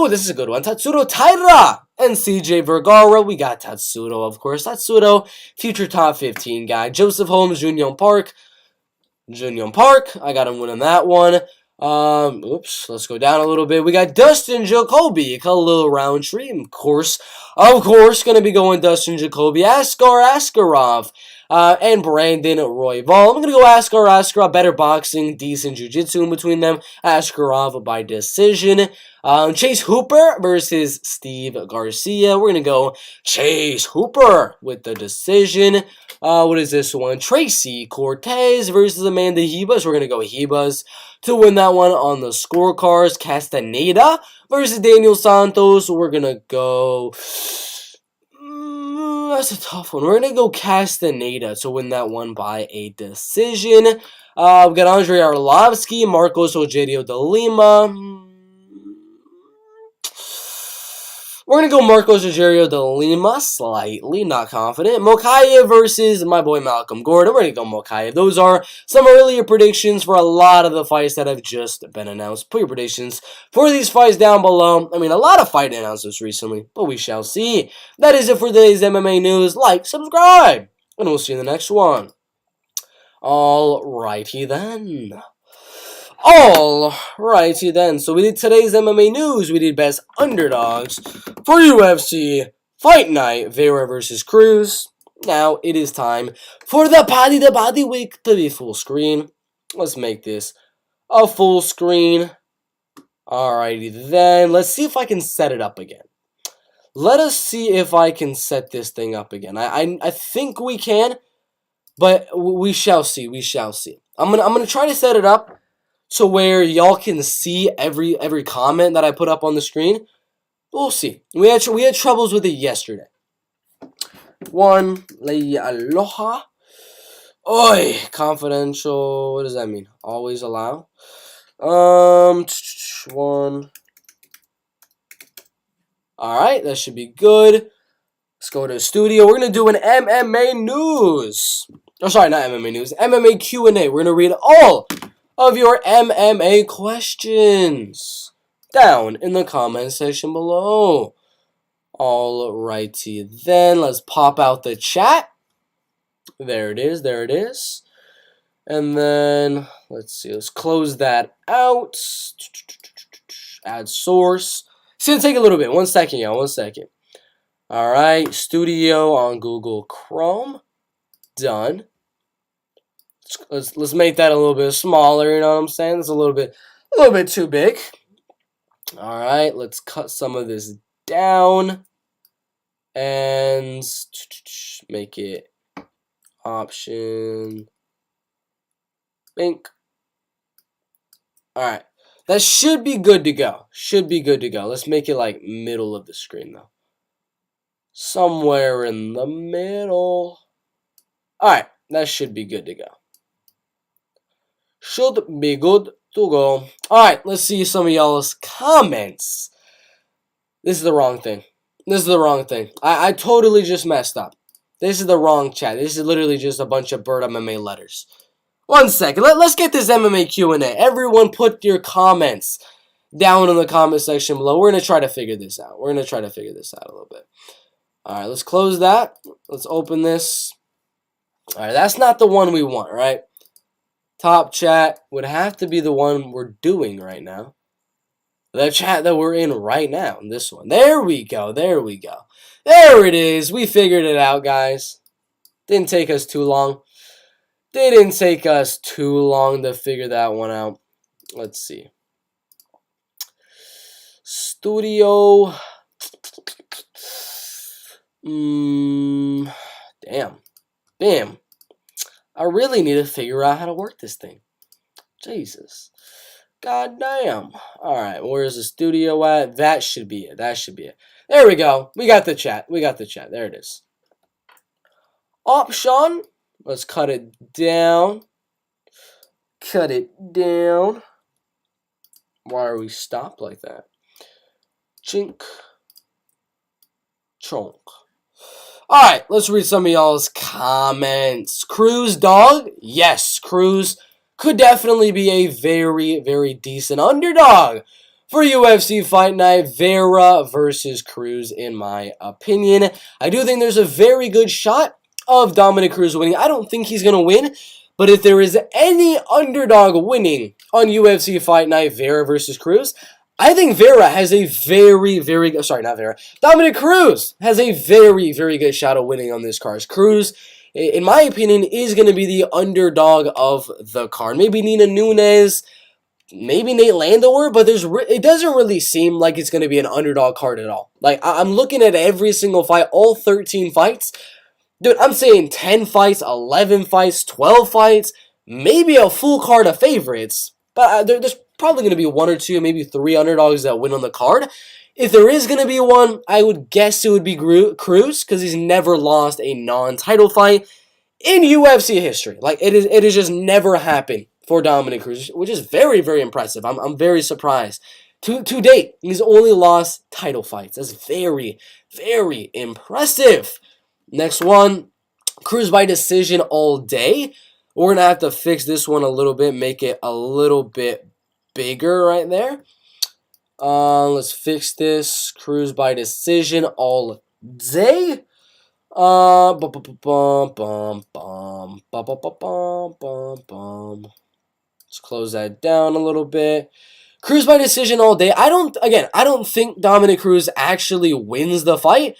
This is a good one. Tatsuro Taira and CJ Vergara. We got Tatsuro, of course. Tatsuro, future top 15 guy. Joseph Holmes, Junyoung Park. I got him winning that one. Let's go down a little bit. We got Dustin Jacoby, Khalil Roundtree, of course, gonna be going Dustin Jacoby, Askar Askarov, and Brandon Royval. I'm gonna go Askarov, better boxing, decent jiu-jitsu in between them. Askarov by decision. Chase Hooper versus Steve Garcia. We're gonna go Chase Hooper with the decision. What is this one? Tracy Cortez versus Amanda Ribas. We're gonna go Ribas to win that one on the scorecards. Castaneda versus Daniel Santos. We're gonna go. That's a tough one. We're gonna go Castaneda to win that one by a decision. We got Andrei Arlovsky, Marcos Rogerio de Lima. We're going to go Marcos Rogerio de Lima, slightly, not confident. Mokaev versus my boy Malcolm Gordon. We're going to go Mokaev. Those are some earlier predictions for a lot of the fights that have just been announced. Put your predictions for these fights down below. I mean, a lot of fight announcements recently, but we shall see. That is it for today's MMA news. Like, subscribe, and we'll see you in the next one. Alrighty then. Alrighty then, so we did today's MMA news. We did best underdogs for UFC Fight Night, Vera versus Cruz. Now it is time for the body week to be full screen. Let's make this a full screen. Alrighty then, let's see if I can set it up again. Let us see if I can set this thing up again. I think we can, but we shall see. I'm gonna try to set it up to where y'all can see every comment that I put up on the screen. We'll see. We had troubles with it yesterday. One, aloha. Oi, confidential. What does that mean? Always allow. One. Alright, that should be good. Let's go to the studio. We're going to do an MMA news. Oh, sorry, not MMA news. MMA Q&A. We're going to read all of your MMA questions down in the comment section below. Alrighty then, let's pop out the chat. There it is. And then, let's see, let's close that out. Add source. It's going to take a little bit. 1 second, y'all, 1 second. Alright, studio on Google Chrome. Done. Let's make that a little bit smaller, you know what I'm saying? It's a little bit too big. Alright, let's cut some of this down and make it option pink. Alright, that should be good to go. Let's make it like middle of the screen though. Somewhere in the middle. Alright, that should be good to go. Should be good to go. Alright, let's see some of y'all's comments. This is the wrong thing. I totally just messed up. This is the wrong chat. This is literally just a bunch of Bert MMA letters. 1 second. Let's get this MMA Q&A. Everyone put your comments down in the comment section below. We're going to try to figure this out. a little bit. Alright, let's close that. Let's open this. Alright, that's not the one we want, right? Top chat would have to be the one we're doing right now. The chat that we're in right now. This one. There we go. There it is. We figured it out, guys. Didn't take us too long. To figure that one out. Let's see. Studio. Damn. I really need to figure out how to work this thing. Jesus. God damn. Alright, where's the studio at? That should be it. There we go. We got the chat. There it is. Option. Let's cut it down. Why are we stopped like that? Chink. Chonk. Alright, let's read some of y'all's comments. Cruz, dog? Yes, Cruz could definitely be a very, very decent underdog for UFC Fight Night. Vera versus Cruz, in my opinion. I do think there's a very good shot of Dominic Cruz winning. I don't think he's going to win, but if there is any underdog winning on UFC Fight Night, Vera versus Cruz, I think Vera has a Dominic Cruz has a very, very good shot of winning on this card. Cruz, in my opinion, is going to be the underdog of the card. Maybe Nina Nunes, maybe Nate Landwehr, but it doesn't really seem like it's going to be an underdog card at all. Like, I'm looking at every single fight, all 13 fights. Dude, I'm saying 10 fights, 11 fights, 12 fights, maybe a full card of favorites, but there's probably going to be 1 or 2, maybe 3 underdogs that win on the card. If there is going to be one, I would guess it would be Cruz, because he's never lost a non-title fight in UFC history. Like, it has just never happened for Dominic Cruz, which is very, very impressive. I'm very surprised. To date, he's only lost title fights. That's very, very impressive. Next one, Cruz by decision all day. We're going to have to fix this one a little bit, make it a little bit bigger right there. Let's fix this. Cruz by decision all day. Let's close that down a little bit. Cruz by decision all day. I don't think Dominic Cruz actually wins the fight.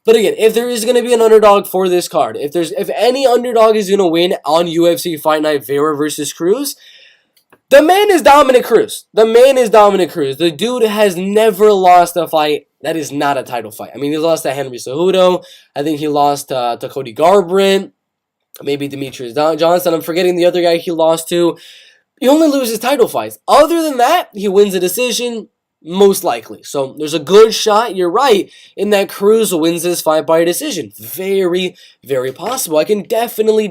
But again, if there is going to be an underdog for this card, if any underdog is going to win on UFC Fight Night, Vera versus Cruz, the man is Dominic Cruz. The dude has never lost a fight that is not a title fight. I mean, he lost to Henry Cejudo. I think he lost to Cody Garbrandt. Maybe Demetrius Johnson. I'm forgetting the other guy he lost to. He only loses title fights. Other than that, he wins a decision, most likely. So there's a good shot, you're right, in that Cruz wins this fight by decision. Very, very possible. I can definitely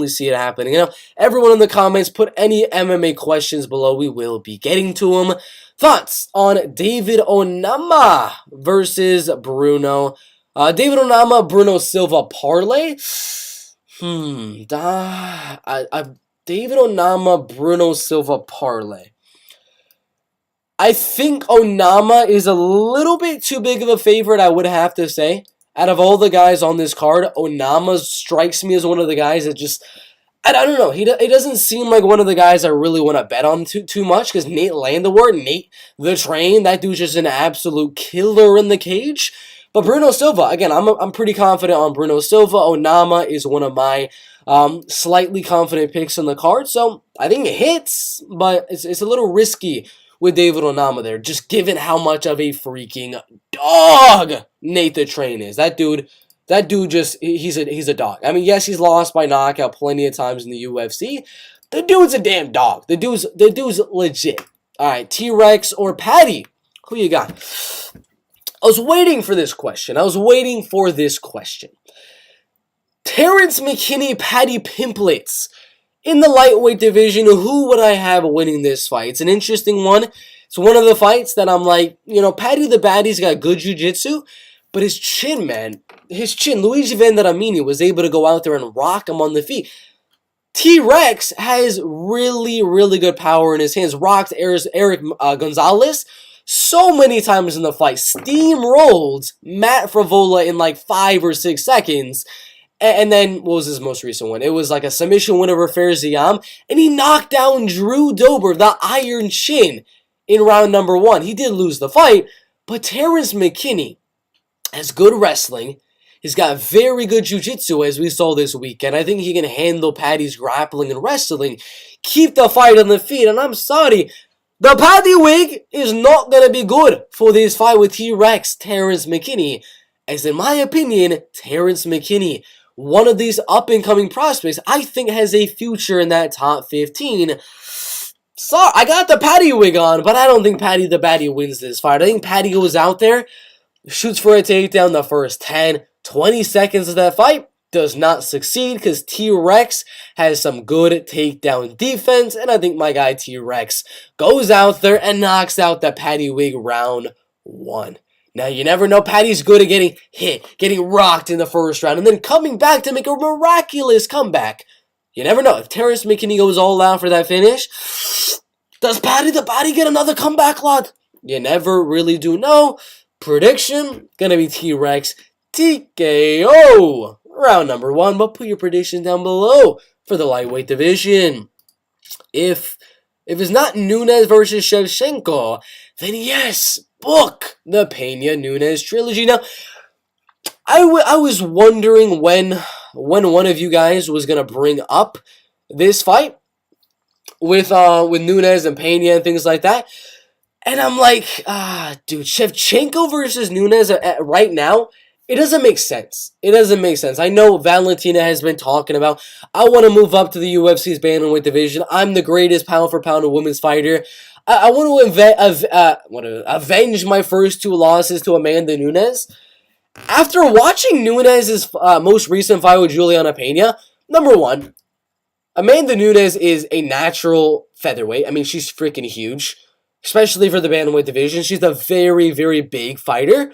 see it happening. You know, everyone in the comments, put any MMA questions below. We will be getting to them. Thoughts on David Onama versus Bruno? David Onama, Bruno Silva parlay? David Onama, Bruno Silva parlay. I think Onama is a little bit too big of a favorite, I would have to say. Out of all the guys on this card, Onama strikes me as one of the guys that just... I don't know. He doesn't seem like one of the guys I really want to bet on too much, because Nate Landwehr, Nate the Train, that dude's just an absolute killer in the cage. But Bruno Silva, again, I'm pretty confident on Bruno Silva. Onama is one of my slightly confident picks on the card. So I think it hits, but it's a little risky with David Onama there, just given how much of a freaking dog Nate the Train is. That dude just, he's a dog. I mean, yes, he's lost by knockout plenty of times in the UFC. The dude's a damn dog. The dude's legit. All right, T-Rex or Patty? Who you got? I was waiting for this question. Terrence McKinney, Paddy Pimblett. In the lightweight division, who would I have winning this fight? It's an interesting one. It's one of the fights that I'm like, Paddy the Baddy's got good jiu-jitsu, but his chin, man. Luigi Vendramini was able to go out there and rock him on the feet. T-Rex has really, really good power in his hands. Rocked Eric Gonzalez so many times in the fight. Steamrolled Matt Favola in like 5 or 6 seconds. And then, what was his most recent one? It was like a submission win over Ferziam. And he knocked down Drew Dober, the Iron Chin, in round number 1. He did lose the fight. But Terrence McKinney has good wrestling. He's got very good jiu-jitsu, as we saw this weekend. I think he can handle Paddy's grappling and wrestling. Keep the fight on the feet. And I'm sorry, the Paddy wig is not going to be good for this fight with T-Rex, Terrence McKinney. As in my opinion, Terrence McKinney, one of these up-and-coming prospects, I think has a future in that top 15. Sorry, I got the Paddy wig on, but I don't think Paddy the Baddy wins this fight. I think Paddy goes out there, shoots for a takedown the first 10, 20 seconds of that fight, does not succeed because T-Rex has some good takedown defense, and I think my guy T-Rex goes out there and knocks out the Paddy wig round 1. Now, you never know. Paddy's good at getting hit, getting rocked in the first round, and then coming back to make a miraculous comeback. You never know. If Terrence McKinney goes all out for that finish, does Paddy the Baddy get another comeback, lad? You never really do know. Prediction, gonna be T-Rex TKO. Round number 1, but put your prediction down below for the lightweight division. If it's not Nunes versus Shevchenko, then yes, book the Pena-Nunes trilogy. Now, I was wondering when one of you guys was going to bring up this fight with Nunes and Pena and things like that. And I'm like, dude, Shevchenko versus Nunes right now, it doesn't make sense. I know Valentina has been talking about, I want to move up to the UFC's bantamweight division. I'm the greatest pound-for-pound women's fighter. I want to avenge my first 2 losses to Amanda Nunes. After watching Nunes' most recent fight with Juliana Pena, number 1, Amanda Nunes is a natural featherweight. I mean, she's freaking huge, especially for the bantamweight division. She's a very, very big fighter.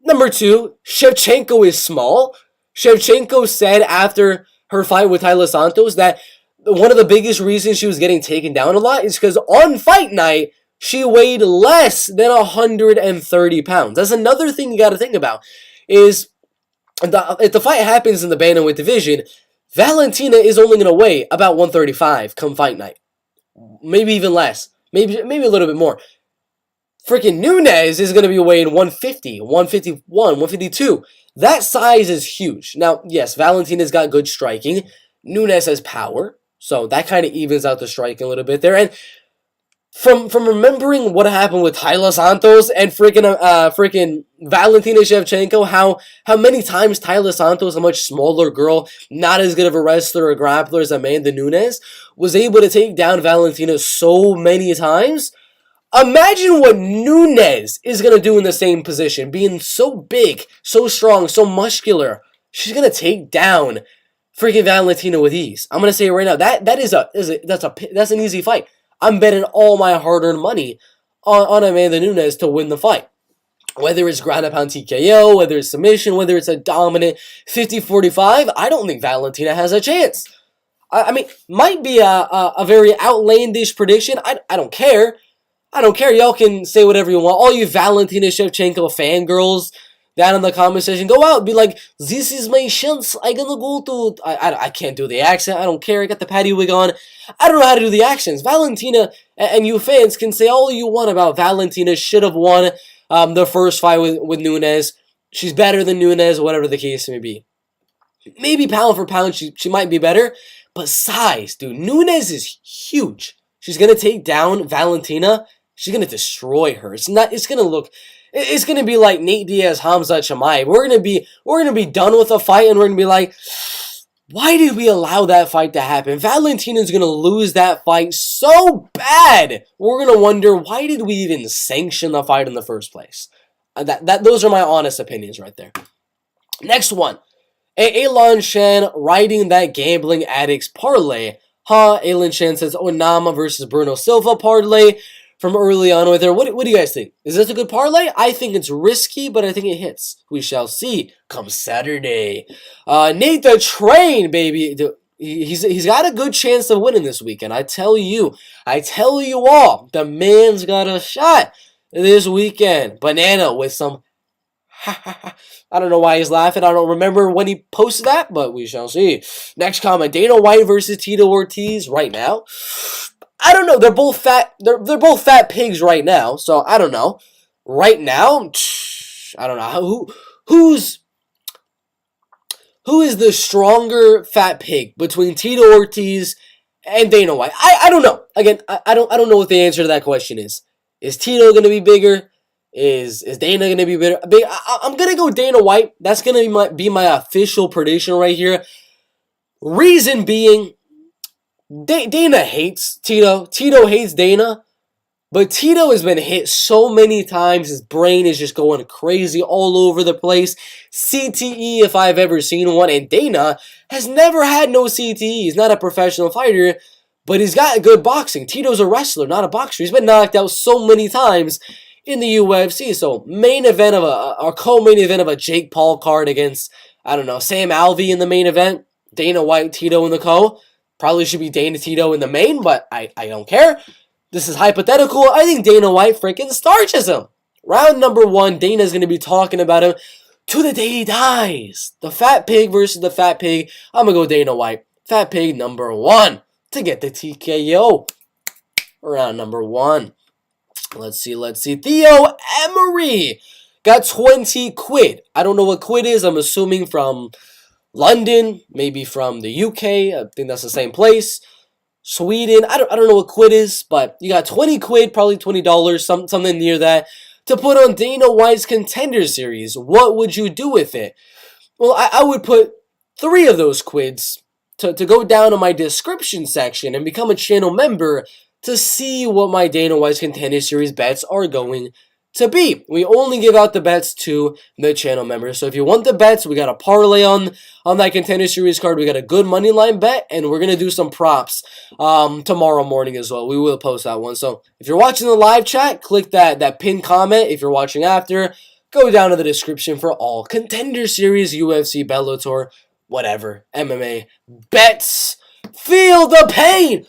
Number 2, Shevchenko is small. Shevchenko said after her fight with Taila Santos that one of the biggest reasons she was getting taken down a lot is because on fight night, she weighed less than 130 pounds. That's another thing you got to think about, is if the fight happens in the bantamweight division, Valentina is only going to weigh about 135 come fight night. Maybe even less. Maybe a little bit more. Freaking Nunes is going to be weighing 150, 151, 152. That size is huge. Now, yes, Valentina's got good striking. Nunes has power. So that kind of evens out the striking a little bit there. And from remembering what happened with Taila Santos and freaking Valentina Shevchenko, how many times Taila Santos, a much smaller girl, not as good of a wrestler or grappler as Amanda Nunes, was able to take down Valentina so many times. Imagine what Nunes is going to do in the same position, being so big, so strong, so muscular. She's going to take down freaking Valentina with ease. I'm going to say it right now, that's an easy fight. I'm betting all my hard-earned money on Amanda Nunes to win the fight. Whether it's ground and pound TKO, whether it's submission, whether it's a dominant 50-45, I don't think Valentina has a chance. I mean, might be a very outlandish prediction. I don't care. Y'all can say whatever you want. All you Valentina Shevchenko fangirls down in the comment section, go out and be like, this is my chance. I'm gonna go to... I can't do the accent. I don't care. I got the Paddy wig on. I don't know how to do the accents. Valentina and you fans can say all you want about Valentina should have won the first fight with Nunes. she's better than Nunes, whatever the case may be. Maybe pound for pound, she might be better, but size, dude. Nunes is huge. She's gonna take down Valentina. She's gonna destroy her. It's gonna be like Nate Diaz, Hamza Chimaev. We're gonna be done with the fight, and we're gonna be like, why did we allow that fight to happen? Valentina's gonna lose that fight so bad. We're gonna wonder, why did we even sanction the fight in the first place? Those are my honest opinions right there. Next one. Alan Shan riding that gambling addicts parlay. Alan Shan says Onama versus Bruno Silva parlay from early on with her. What do you guys think? Is this a good parlay? I think it's risky, but I think it hits. We shall see come Saturday. Nate the Train, baby. He's got a good chance of winning this weekend. I tell you all, the man's got a shot this weekend. Banana with some I don't know why he's laughing. I don't remember when he posted that, but we shall see. Next comment: Dana White versus Tito Ortiz right now. I don't know. They're both fat. They're both fat pigs right now. So I don't know. Right now, I don't know who is the stronger fat pig between Tito Ortiz and Dana White. I don't know. Again, I don't know what the answer to that question is. Is Tito going to be bigger? Is Dana going to be bigger? I'm going to go Dana White. That's going to be my official prediction right here. Reason being, Dana hates Tito. Tito hates Dana. But Tito has been hit so many times. His brain is just going crazy all over the place. CTE, if I've ever seen one. And Dana has never had no CTE. He's not a professional fighter, but he's got good boxing. Tito's a wrestler, not a boxer. He's been knocked out so many times in the UFC. So main event of a co-main event of a Jake Paul card against, I don't know, Sam Alvey in the main event. Dana White, Tito in the co. Probably should be Dana Tito in the main, but I don't care. This is hypothetical. I think Dana White freaking starches him. Round number 1, Dana's going to be talking about him to the day he dies. The fat pig versus the fat pig. I'm going to go Dana White. Fat pig number 1 to get the TKO. Round number 1. Let's see. Theo Emery got 20 quid. I don't know what quid is. I'm assuming from London, maybe from the UK. I think that's the same place. Sweden. I don't know what quid is, but you got 20 quid, probably $20, something near that, to put on Dana White's Contender Series. What would you do with it? Well, I would put 3 of those quids to go down to my description section and become a channel member to see what my Dana White's Contender Series bets are going to be. We only give out the bets to the channel members. So if you want the bets, we got a parlay on that Contender Series card. We got a good money line bet, and we're going to do some props tomorrow morning as well. We will post that one. So if you're watching the live chat, click that pinned comment. If you're watching after, go down to the description for all Contender Series, UFC, Bellator, whatever, MMA bets. Feel the pain.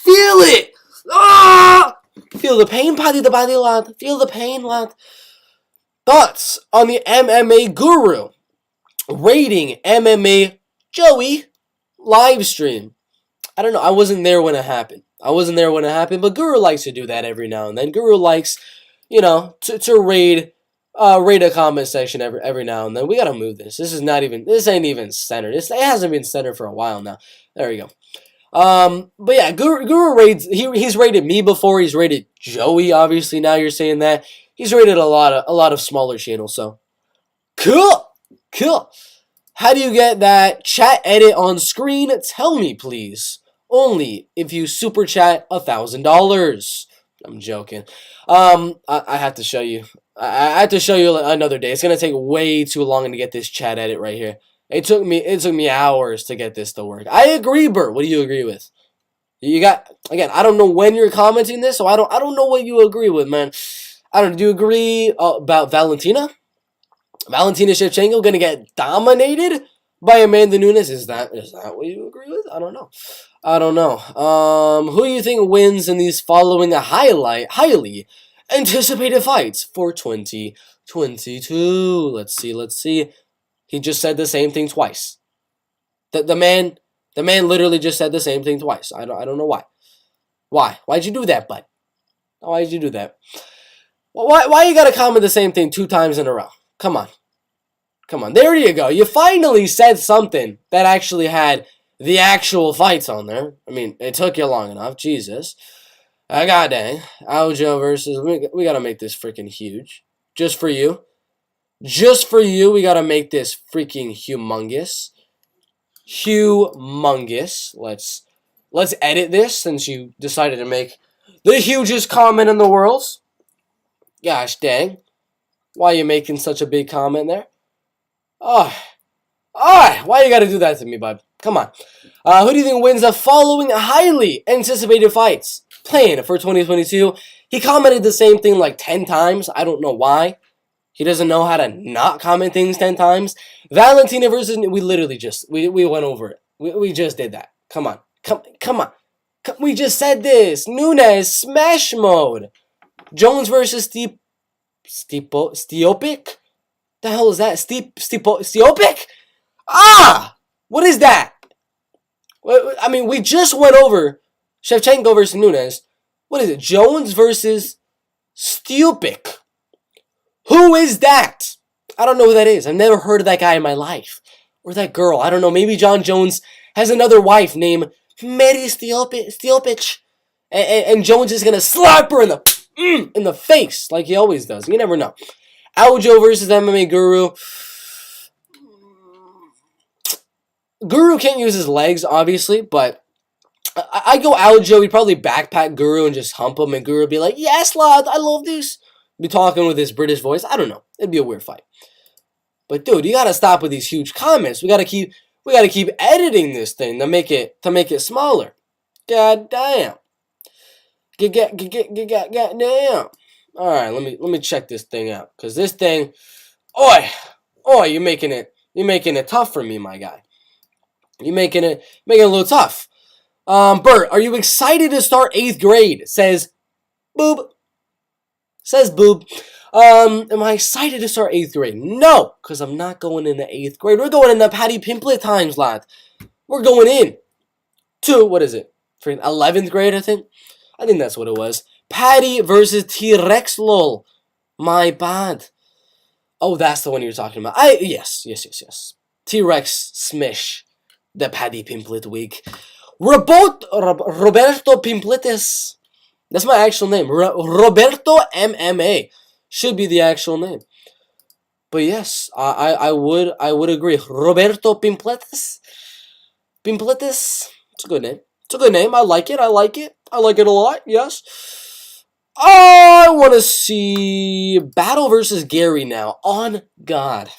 Feel it. Ah! Feel the pain, paddy the body, lad. Feel the pain, lad. Thoughts on the MMA Guru rating MMA Joey live stream? I don't know. I wasn't there when it happened. But Guru likes to do that every now and then. Guru likes, to raid a comment section every now and then. We gotta move this. This ain't even centered. It hasn't been centered for a while now. There we go. But yeah, Guru rates. He's rated me before. He's rated Joey. Obviously, now you're saying that he's rated a lot of smaller channels. So cool. How do you get that chat edit on screen? Tell me, please. Only if you super chat $1,000. I'm joking. I have to show you. I have to show you another day. It's gonna take way too long to get this chat edit right here. It took me hours to get this to work. I agree, Bert. What do you agree with? You got, again, I don't know when you're commenting this, so I don't know what you agree with, man. I don't know. Do you agree about Valentina? Valentina Shevchenko gonna get dominated by Amanda Nunes? Is that what you agree with? I don't know. Who do you think wins in these following highly anticipated fights for 2022? Let's see. He just said the same thing twice. The man literally just said the same thing twice. I don't know why. Why'd you do that, bud? Why'd you do that? Why you gotta comment the same thing 2 times in a row? Come on. Come on, there you go. You finally said something that actually had the actual fights on there. I mean, it took you long enough. Jesus. God dang. Aljo versus... We gotta make this freaking huge. Just for you. Just for you, we gotta make this freaking humongous. Humongous. Let's edit this since you decided to make the hugest comment in the world. Gosh dang. Why are you making such a big comment there? Oh, why you gotta do that to me, bud? Come on. Who do you think wins the following highly anticipated fights? Plan for 2022. He commented the same thing like 10 times. I don't know why. He doesn't know how to not comment things 10 times. Valentina versus... We literally just... We went over it. We just did that. Come on. Come on. We just said this. Nunes, smash mode. Jones versus Stiopic? The hell is that? Stiopic? Ah! What is that? I mean, we just went over Shevchenko versus Nunes. What is it? Jones versus Stiopic. Who is that? I don't know who that is. I've never heard of that guy in my life. Or that girl. I don't know. Maybe John Jones has another wife named Mary Stiopic. And Jones is going to slap her in the face like he always does. You never know. Aljo versus MMA Guru. Guru can't use his legs, obviously, but I go Aljo. He'd probably backpack Guru and just hump him, and Guru would be like, "Yes, lad, I love this." Be talking with his British voice. I don't know. It'd be a weird fight. But dude, you gotta stop with these huge comments. We gotta keep editing this thing to make it smaller. God damn. God damn. All right, let me check this thing out, cause this thing, oi, you're making it tough for me, my guy. You're making it a little tough. Bert, are you excited to start 8th grade? Says Boob. Am I excited to start 8th grade? No, because I'm not going into 8th grade. We're going in the Patty Pimplett times, lad. We're going in to, what is it? For 11th grade, I think. I think that's what it was. Patty versus T-Rex, lol. My bad. Oh, that's the one you're talking about. Yes. T-Rex Smish. The Patty Pimplett week. Roberto Pimpletes. That's my actual name. Roberto MMA should be the actual name. But yes, I would agree. Roberto Pimpletes. It's a good name. I like it. I like it a lot. Yes. I want to see Battle versus Gary now. On God.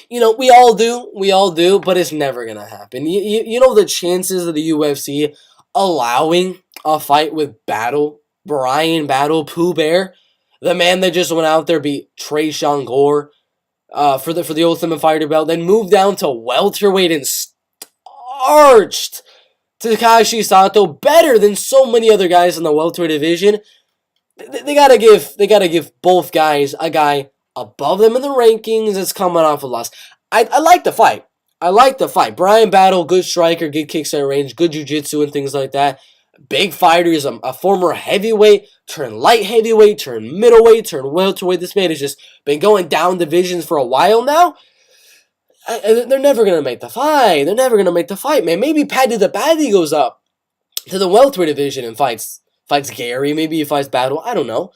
You know, we all do, but it's never going to happen. You know the chances of the UFC allowing a fight with Brian Battle, Pooh Bear, the man that just went out there, beat Tresean Gore for the Ultimate Fighter belt, then moved down to welterweight and starched Takashi Sato better than so many other guys in the welterweight division. They gotta give both guys a guy above them in the rankings that's coming off a loss. I like the fight. Brian Battle, good striker, good kicks at range, good jiu-jitsu and things like that. Big fighter. He's a former heavyweight, turned light heavyweight, turned middleweight, turned welterweight. This man has just been going down divisions for a while now. They're never going to make the fight. Man. Maybe Paddy the Baddy goes up to the welterweight division and fights Gary. Maybe he fights Battle. I don't know.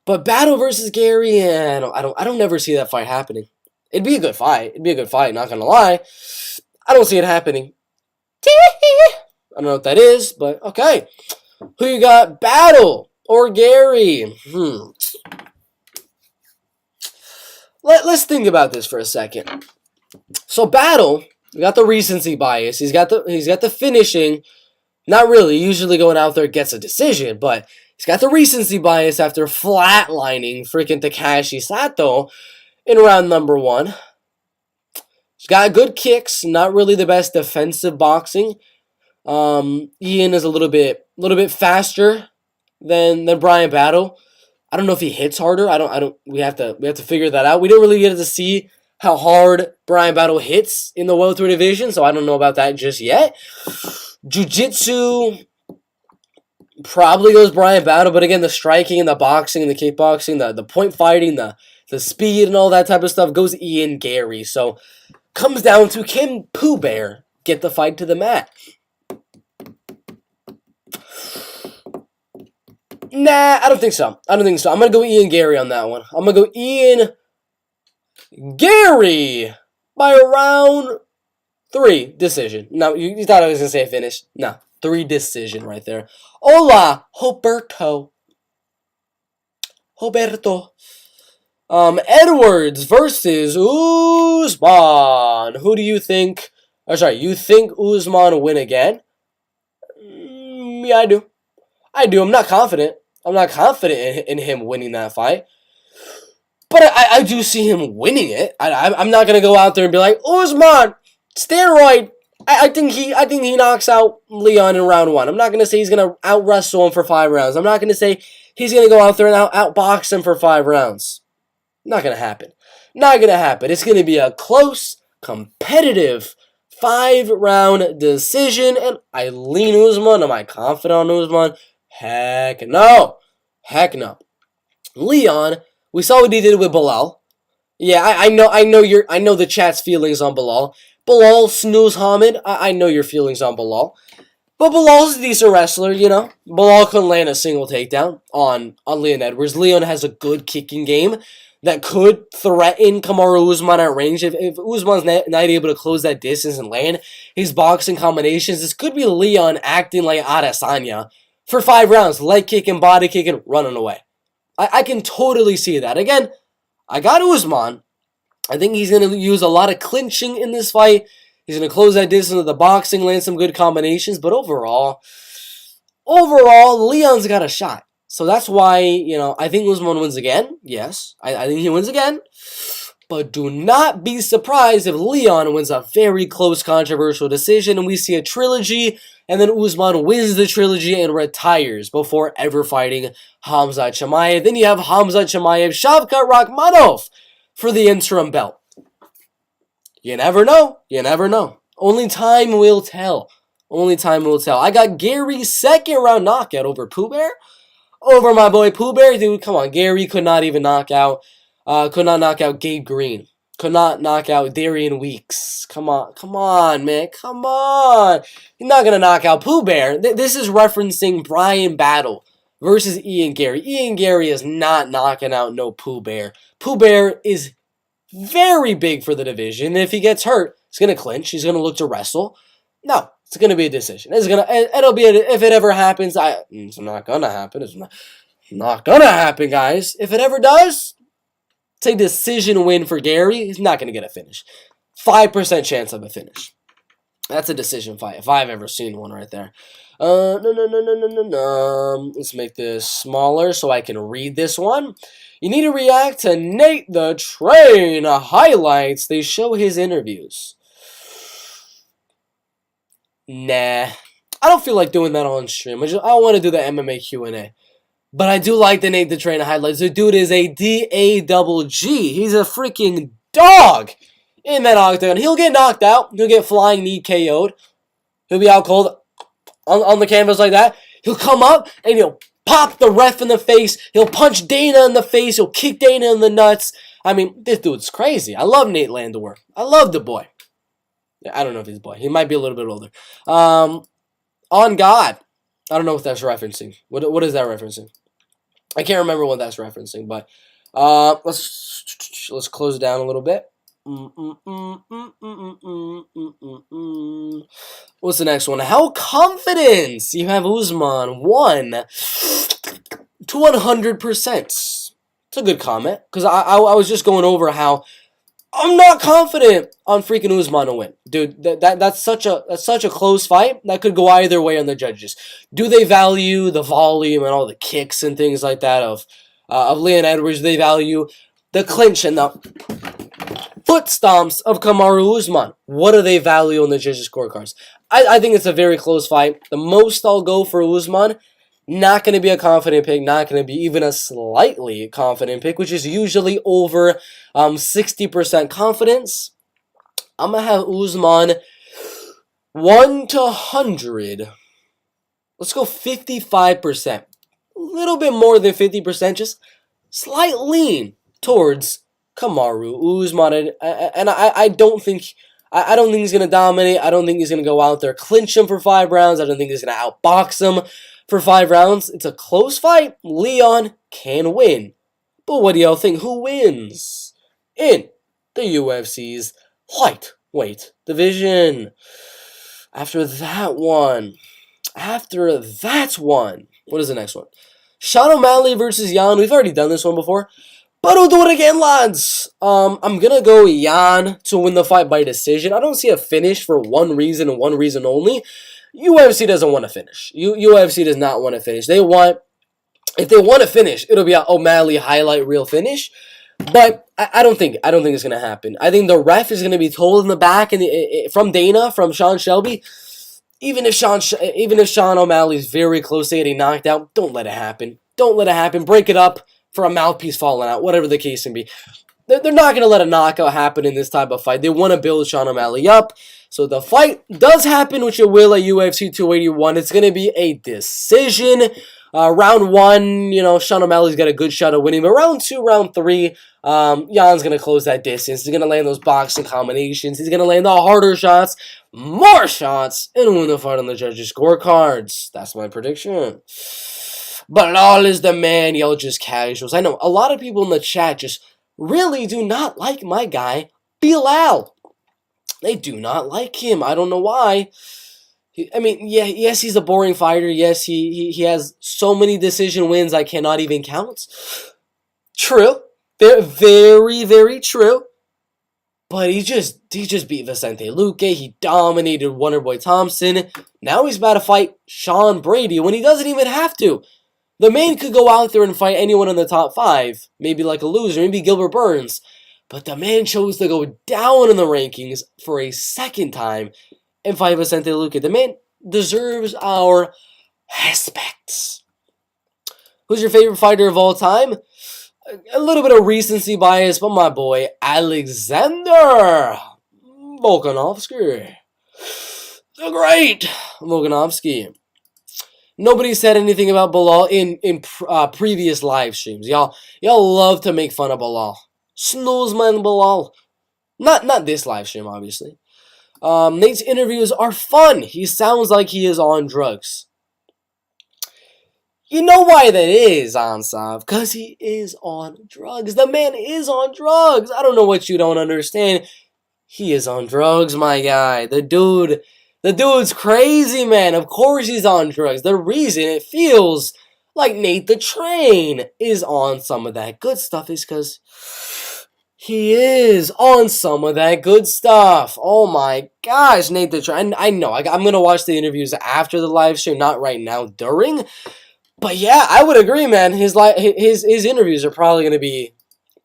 But Battle versus Gary, I don't never see that fight happening. It'd be a good fight. Not going to lie. I don't see it happening. I don't know what that is, but okay. Who you got? Battle or Gary? Let's think about this for a second. So Battle, we got the recency bias. He's got the finishing. Not really. Usually going out there gets a decision, but he's got the recency bias after flatlining freaking Takashi Sato in round number 1. He's got good kicks. Not really the best defensive boxing. Ian is a little bit faster than Brian Battle. I don't know if he hits harder. We have to figure that out. We didn't really get to see how hard Brian Battle hits in the welterweight division, so I don't know about that just yet. Jiu-jitsu probably goes Brian Battle, but again, the striking and the boxing and the kickboxing, the point fighting, the the speed and all that type of stuff goes Ian Gary. So comes down to, can Pooh Bear get the fight to the mat? Nah, I don't think so. I'm going to go Ian Gary on that one. I'm going to go Ian Gary by round 3 decision. No, you thought I was going to say finish. No, 3 decision right there. Hola, Roberto. Edwards versus Usman. Who do you think? You think Usman will win again? Yeah, I do. I'm not confident. I'm not confident in him winning that fight. But I do see him winning it. I'm not going to go out there and be like, Usman, steroid. I think he knocks out Leon in round 1. I'm not going to say he's going to out-wrestle him for 5 rounds. I'm not going to say he's going to go out there and out-box him for 5 rounds. Not going to happen. Not going to happen. It's going to be a close, competitive 5-round decision. And I lean Usman. Am I confident on Usman? Heck no. Heck no. Leon, we saw what he did with Bilal. Yeah, I know the chat's feelings on Bilal. Bilal, snooze Hamid, I know your feelings on Bilal. But Bilal's a decent wrestler, you know. Bilal couldn't land a single takedown on Leon Edwards. Leon has a good kicking game that could threaten Kamaru Usman at range. If Usman's not able to close that distance and land his boxing combinations, this could be Leon acting like Adesanya for 5 rounds, leg kicking, body kicking, running away. I can totally see that. Again, I got Usman. I think he's going to use a lot of clinching in this fight. He's going to close that distance with the boxing, land some good combinations. But overall, Leon's got a shot. So that's why, I think Usman wins again. Yes, I think he wins again. But do not be surprised if Leon wins a very close, controversial decision and we see a trilogy, and then Usman wins the trilogy and retires before ever fighting Khamzat Chimaev. Then you have Khamzat Chimaev, Shavkat Rakhmonov for the interim belt. You never know. Only time will tell. I got Gary's 2nd round knockout over Pooh Bear. Over my boy Pooh Bear. Dude, come on. Gary could not even knock out Gabe Green. Could not knock out Darian Weeks. Come on, man. Come on. He's not going to knock out Pooh Bear. This is referencing Brian Battle versus Ian Gary. Ian Gary is not knocking out no Pooh Bear. Pooh Bear is very big for the division. If he gets hurt, he's going to clinch. He's going to look to wrestle. No, it's going to be a decision. It'll be if it ever happens. It's not going to happen. It's not going to happen, guys. If it ever does, it's a decision win for Gary. He's not going to get a finish. 5% chance of a finish. That's a decision fight, if I've ever seen one right there. No. Let's make this smaller so I can read this one. You need to react to Nate the Train highlights. They show his interviews. Nah. I don't feel like doing that on stream. I don't want to do the MMA Q&A. But I do like the Nate the Train highlights. The dude is a D-A-double-G. He's a freaking dog in that octagon. He'll get knocked out. He'll get flying knee KO'd. He'll be out cold on the canvas like that. He'll come up and he'll pop the ref in the face. He'll punch Dana in the face. He'll kick Dana in the nuts. I mean, this dude's crazy. I love Nate Landwehr. I love the boy. I don't know if he's a boy. He might be a little bit older. On God. I don't know what that's referencing. What is that referencing? I can't remember what that's referencing, but let's close it down a little bit. What's the next one? How confident you have Usman 1 to 100%. It's a good comment, because I was just going over how I'm not confident on freaking Usman to win. Dude, that's such a close fight. That could go either way on the judges. Do they value the volume and all the kicks and things like that of Leon Edwards? Do they value the clinch and the foot stomps of Kamaru Usman? What do they value on the judges' scorecards? I think it's a very close fight. The most I'll go for Usman, not going to be a confident pick, not going to be even a slightly confident pick, which is usually over 60% confidence. I'm going to have Usman 1 to 100. Let's go 55%. A little bit more than 50%, just slight lean towards Kamaru Usman, and I don't think he's gonna dominate. I don't think he's gonna go out there clinch him for 5 rounds. I don't think he's gonna outbox him for 5 rounds. It's a close fight. Leon can win, but what do y'all think? Who wins in the UFC's lightweight division? After that one, what is the next one? Sean O'Malley versus Jan. We've already done this one before, but we'll do it again, lads. I'm gonna go Jan to win the fight by decision. I don't see a finish for one reason and one reason only. UFC doesn't want to finish. UFC does not want to finish. If they want to finish, it'll be an O'Malley highlight reel finish. But I don't think it's gonna happen. I think the ref is gonna be told in the back from Sean Shelby. Even if Sean O'Malley's very close to getting knocked out, don't let it happen. Don't let it happen. Break it up for a mouthpiece falling out, whatever the case may be. They're not going to let a knockout happen in this type of fight. They want to build Sean O'Malley up. So the fight does happen, which it will at UFC 281. It's going to be a decision. Round 1, Sean O'Malley's got a good shot of winning. But round 2, round 3, Jan's going to close that distance. He's going to land those boxing combinations. He's going to land the harder shots, more shots, and win the fight on the judges' scorecards. That's my prediction. Bilal is the man, y'all just casuals. I know a lot of people in the chat just really do not like my guy, Bilal. They do not like him. I don't know why. Yes, he's a boring fighter. Yes, he has so many decision wins I cannot even count. True. Very, very true. But he just beat Vicente Luque. He dominated Wonderboy Thompson. Now he's about to fight Sean Brady when he doesn't even have to. The man could go out there and fight anyone in the top 5. Maybe like a loser. Maybe Gilbert Burns. But the man chose to go down in the rankings for a second time and fight Vicente Luque. The man deserves our respects. Who's your favorite fighter of all time? A little bit of recency bias, but my boy, Alexander Volkanovski. The great Volkanovski. Nobody said anything about Bilal in previous live streams. Y'all love to make fun of Bilal. Snoozman Bilal. Not this live stream, obviously. Nate's interviews are fun. He sounds like he is on drugs. You know why that is, Ansav? Because he is on drugs. The man is on drugs. I don't know what you don't understand. He is on drugs, my guy. The dude's crazy, man. Of course he's on drugs. The reason it feels like Nate the Train is on some of that good stuff is because he is on some of that good stuff. Oh my gosh, Nate the Train. I know. I'm going to watch the interviews after the live stream, not right now, during. But yeah, I would agree, man. His interviews are probably going to be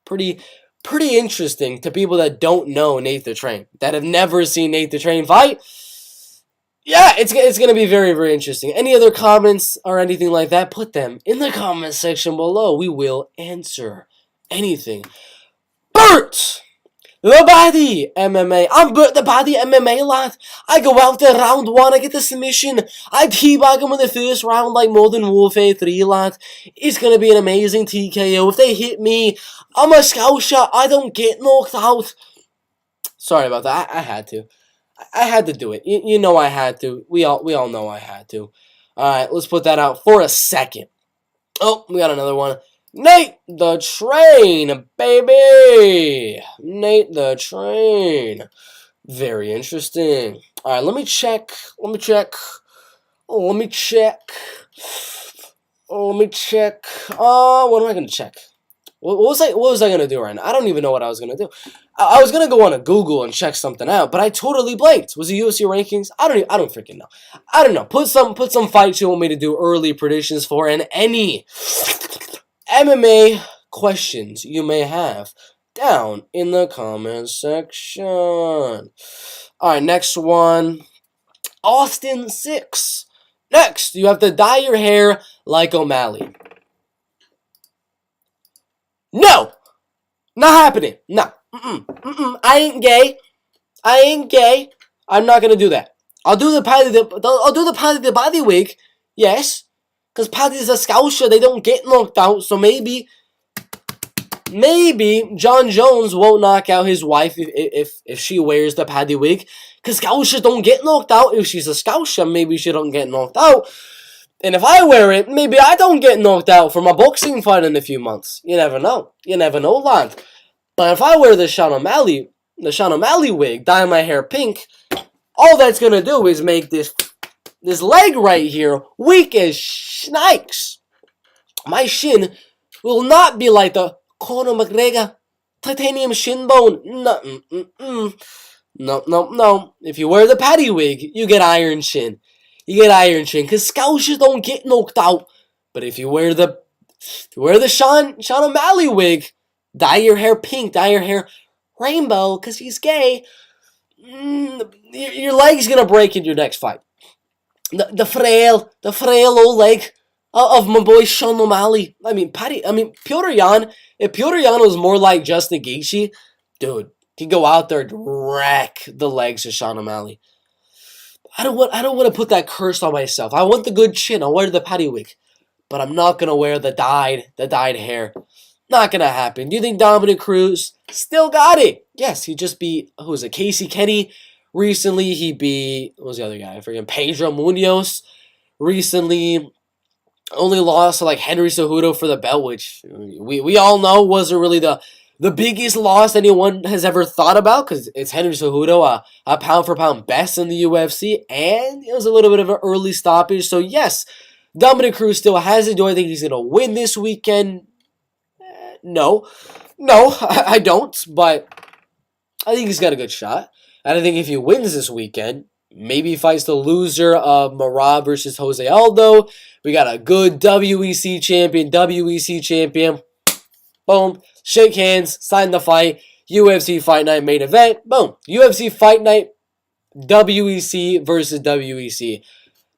pretty interesting to people that don't know Nate the Train, that have never seen Nate the Train fight. Yeah, it's going to be very, very interesting. Any other comments or anything like that, put them in the comment section below. We will answer anything. Bert! The Body MMA. I'm Bert the Body MMA, lad. I go out there round 1, I get the submission. I teabag him in the first round like Modern Warfare 3, lad. It's going to be an amazing TKO. If they hit me, I'm a scouser. I don't get knocked out. Sorry about that. I had to. I had to do it. You know I had to. We all know I had to. Alright, let's put that out for a second. Oh, we got another one. Nate the Train, baby! Nate the Train. Very interesting. Alright, let me check. What am I going to check? What was I going to do right now? I don't even know what I was going to do. I was going to go on a Google and check something out, but I totally blanked. Was it UFC rankings? I don't freaking know. I don't know. Put some fights you want me to do early predictions for, and any MMA questions you may have down in the comment section. Alright, next one. Austin 6. Next, you have to dye your hair like O'Malley. No! Not happening. No. I ain't gay. I'm not gonna do that. I'll do the Paddy the Body wig. Yes. Because Paddy's a scouser. They don't get knocked out. So maybe maybe John Jones won't knock out his wife if she wears the paddy wig. Because Scousers don't get knocked out. If she's a Scouser, maybe she don't get knocked out. And if I wear it, maybe I don't get knocked out from a boxing fight in a few months. You never know. You never know, lad. But if I wear the Sean O'Malley wig, dye my hair pink, all that's going to do is make this leg right here weak as snakes. My shin will not be like the Conor McGregor titanium shin bone. No. If you wear the paddy wig, you get iron shin. You get iron chin, because Scousers don't get knocked out. But if you wear the Sean O'Malley wig, dye your hair pink, dye your hair rainbow, because he's gay, your leg's going to break in your next fight. The frail old leg of my boy Sean O'Malley. Petr Yan, if Petr Yan was more like Justin Gaethje, dude, he'd go out there and wreck the legs of Sean O'Malley. I don't want to put that curse on myself. I want the good chin. I'll wear the paddy wig. But I'm not going to wear the dyed hair. Not going to happen. Do you think Dominic Cruz still got it? Yes, he just beat, who was it, Casey Kenny. Recently, he beat, what was the other guy? I forget, Pedro Munoz. Recently, only lost to like Henry Cejudo for the belt, which we all know wasn't really the biggest loss anyone has ever thought about, because it's Henry Cejudo, a pound-for-pound best in the UFC, and it was a little bit of an early stoppage. So, yes, Dominic Cruz still has it. Do I think he's going to win this weekend? No, I don't, but I think he's got a good shot. And I think if he wins this weekend, maybe he fights the loser of Marab versus Jose Aldo. We got a good WEC champion. Boom. Shake hands, sign the fight, UFC Fight Night main event, boom. UFC Fight Night, WEC versus WEC.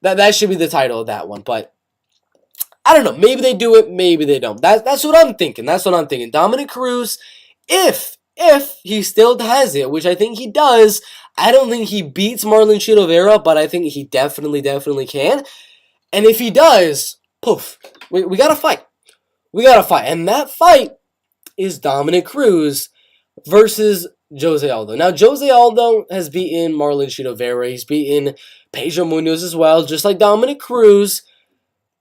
That should be the title of that one, but I don't know. Maybe they do it, maybe they don't. That's what I'm thinking. Dominic Cruz, if he still has it, which I think he does, I don't think he beats Marlon Chito Vera, but I think he definitely can. And if he does, poof, we got to fight. And that fight is Dominic Cruz versus Jose Aldo. Now, Jose Aldo has beaten Marlon Chito Vera. He's beaten Pedro Munoz as well, just like Dominic Cruz.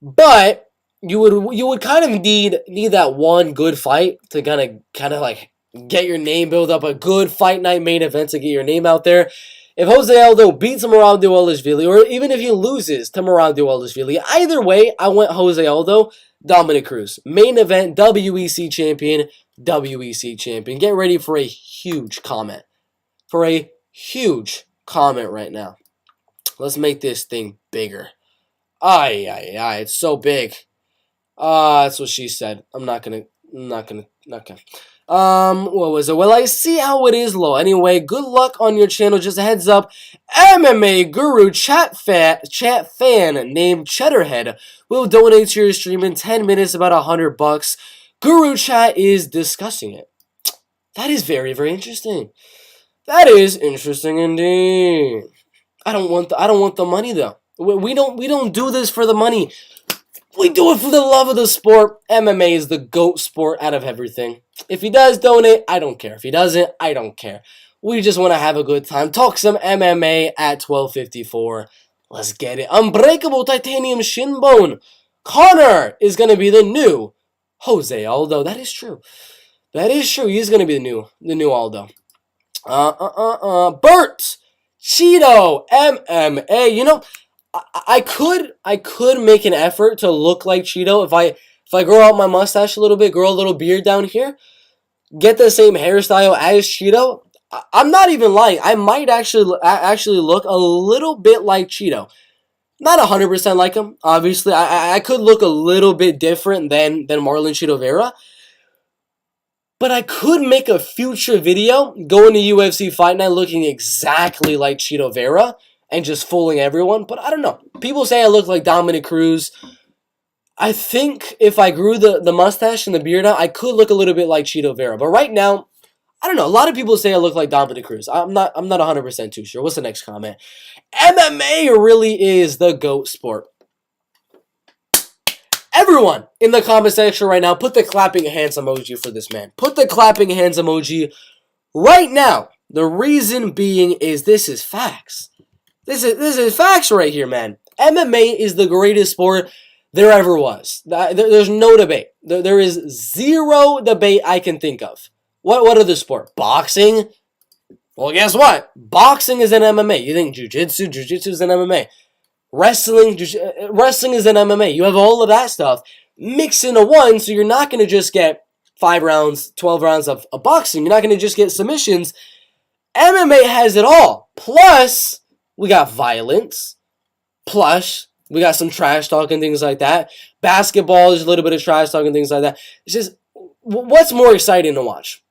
But you would kind of need that one good fight to kind of like get your name, build up a good fight night main event to get your name out there. If Jose Aldo beats Merab Dvalishvili, or even if he loses to Merab Dvalishvili, either way, I went Jose Aldo, Dominic Cruz. Main event, WEC champion. Get ready for a huge comment. Right now. Let's make this thing bigger. It's so big. That's what she said. I'm not gonna. What was it? Well, I see how it is, Lo. Anyway, good luck on your channel. Just a heads up, MMA Guru chat fan named Cheddarhead will donate to your stream in 10 minutes, about $100. Guru chat is discussing it. That is very, very interesting. That is interesting indeed. I don't want the money though. We don't do this for the money. We do it for the love of the sport. MMA is the GOAT sport out of everything. If he does donate, I don't care. If he doesn't, I don't care. We just want to have a good time. Talk some MMA at 12:54. Let's get it. Unbreakable titanium shin bone. Connor is going to be the new Jose Aldo. That is true. He's going to be the new Aldo. Bert Cheeto MMA. You know, I could make an effort to look like Cheeto if I grow out my mustache a little bit, grow a little beard down here, get the same hairstyle as Cheeto. I'm not even lying. I might actually look a little bit like Cheeto. Not 100% like him, obviously. I could look a little bit different than Marlon Chito Vera. But I could make a future video going to UFC Fight Night looking exactly like Chito Vera and just fooling everyone. But I don't know. People say I look like Dominic Cruz. I think if I grew the mustache and the beard out, I could look a little bit like Chito Vera. But right now, I don't know. A lot of people say I look like Dominic Cruz. I'm not 100% too sure. What's the next comment? MMA really is the GOAT sport. Everyone in the comment section right now, put the clapping hands emoji for this man. Put the clapping hands emoji right now. The reason being is this is facts. This is facts right here, man. MMA is the greatest sport there ever was. There's no debate. There is zero debate I can think of. What other sport? Boxing? Well, guess what? Boxing is an MMA. You think jiu-jitsu? Jiu-jitsu is an MMA. Wrestling is an MMA. You have all of that stuff mixed into one, so you're not going to just get 5 rounds, 12 rounds of boxing. You're not going to just get submissions. MMA has it all. Plus, we got violence. Plus, we got some trash talk and things like that. Basketball is a little bit of trash talk and things like that. It's just, what's more exciting to watch?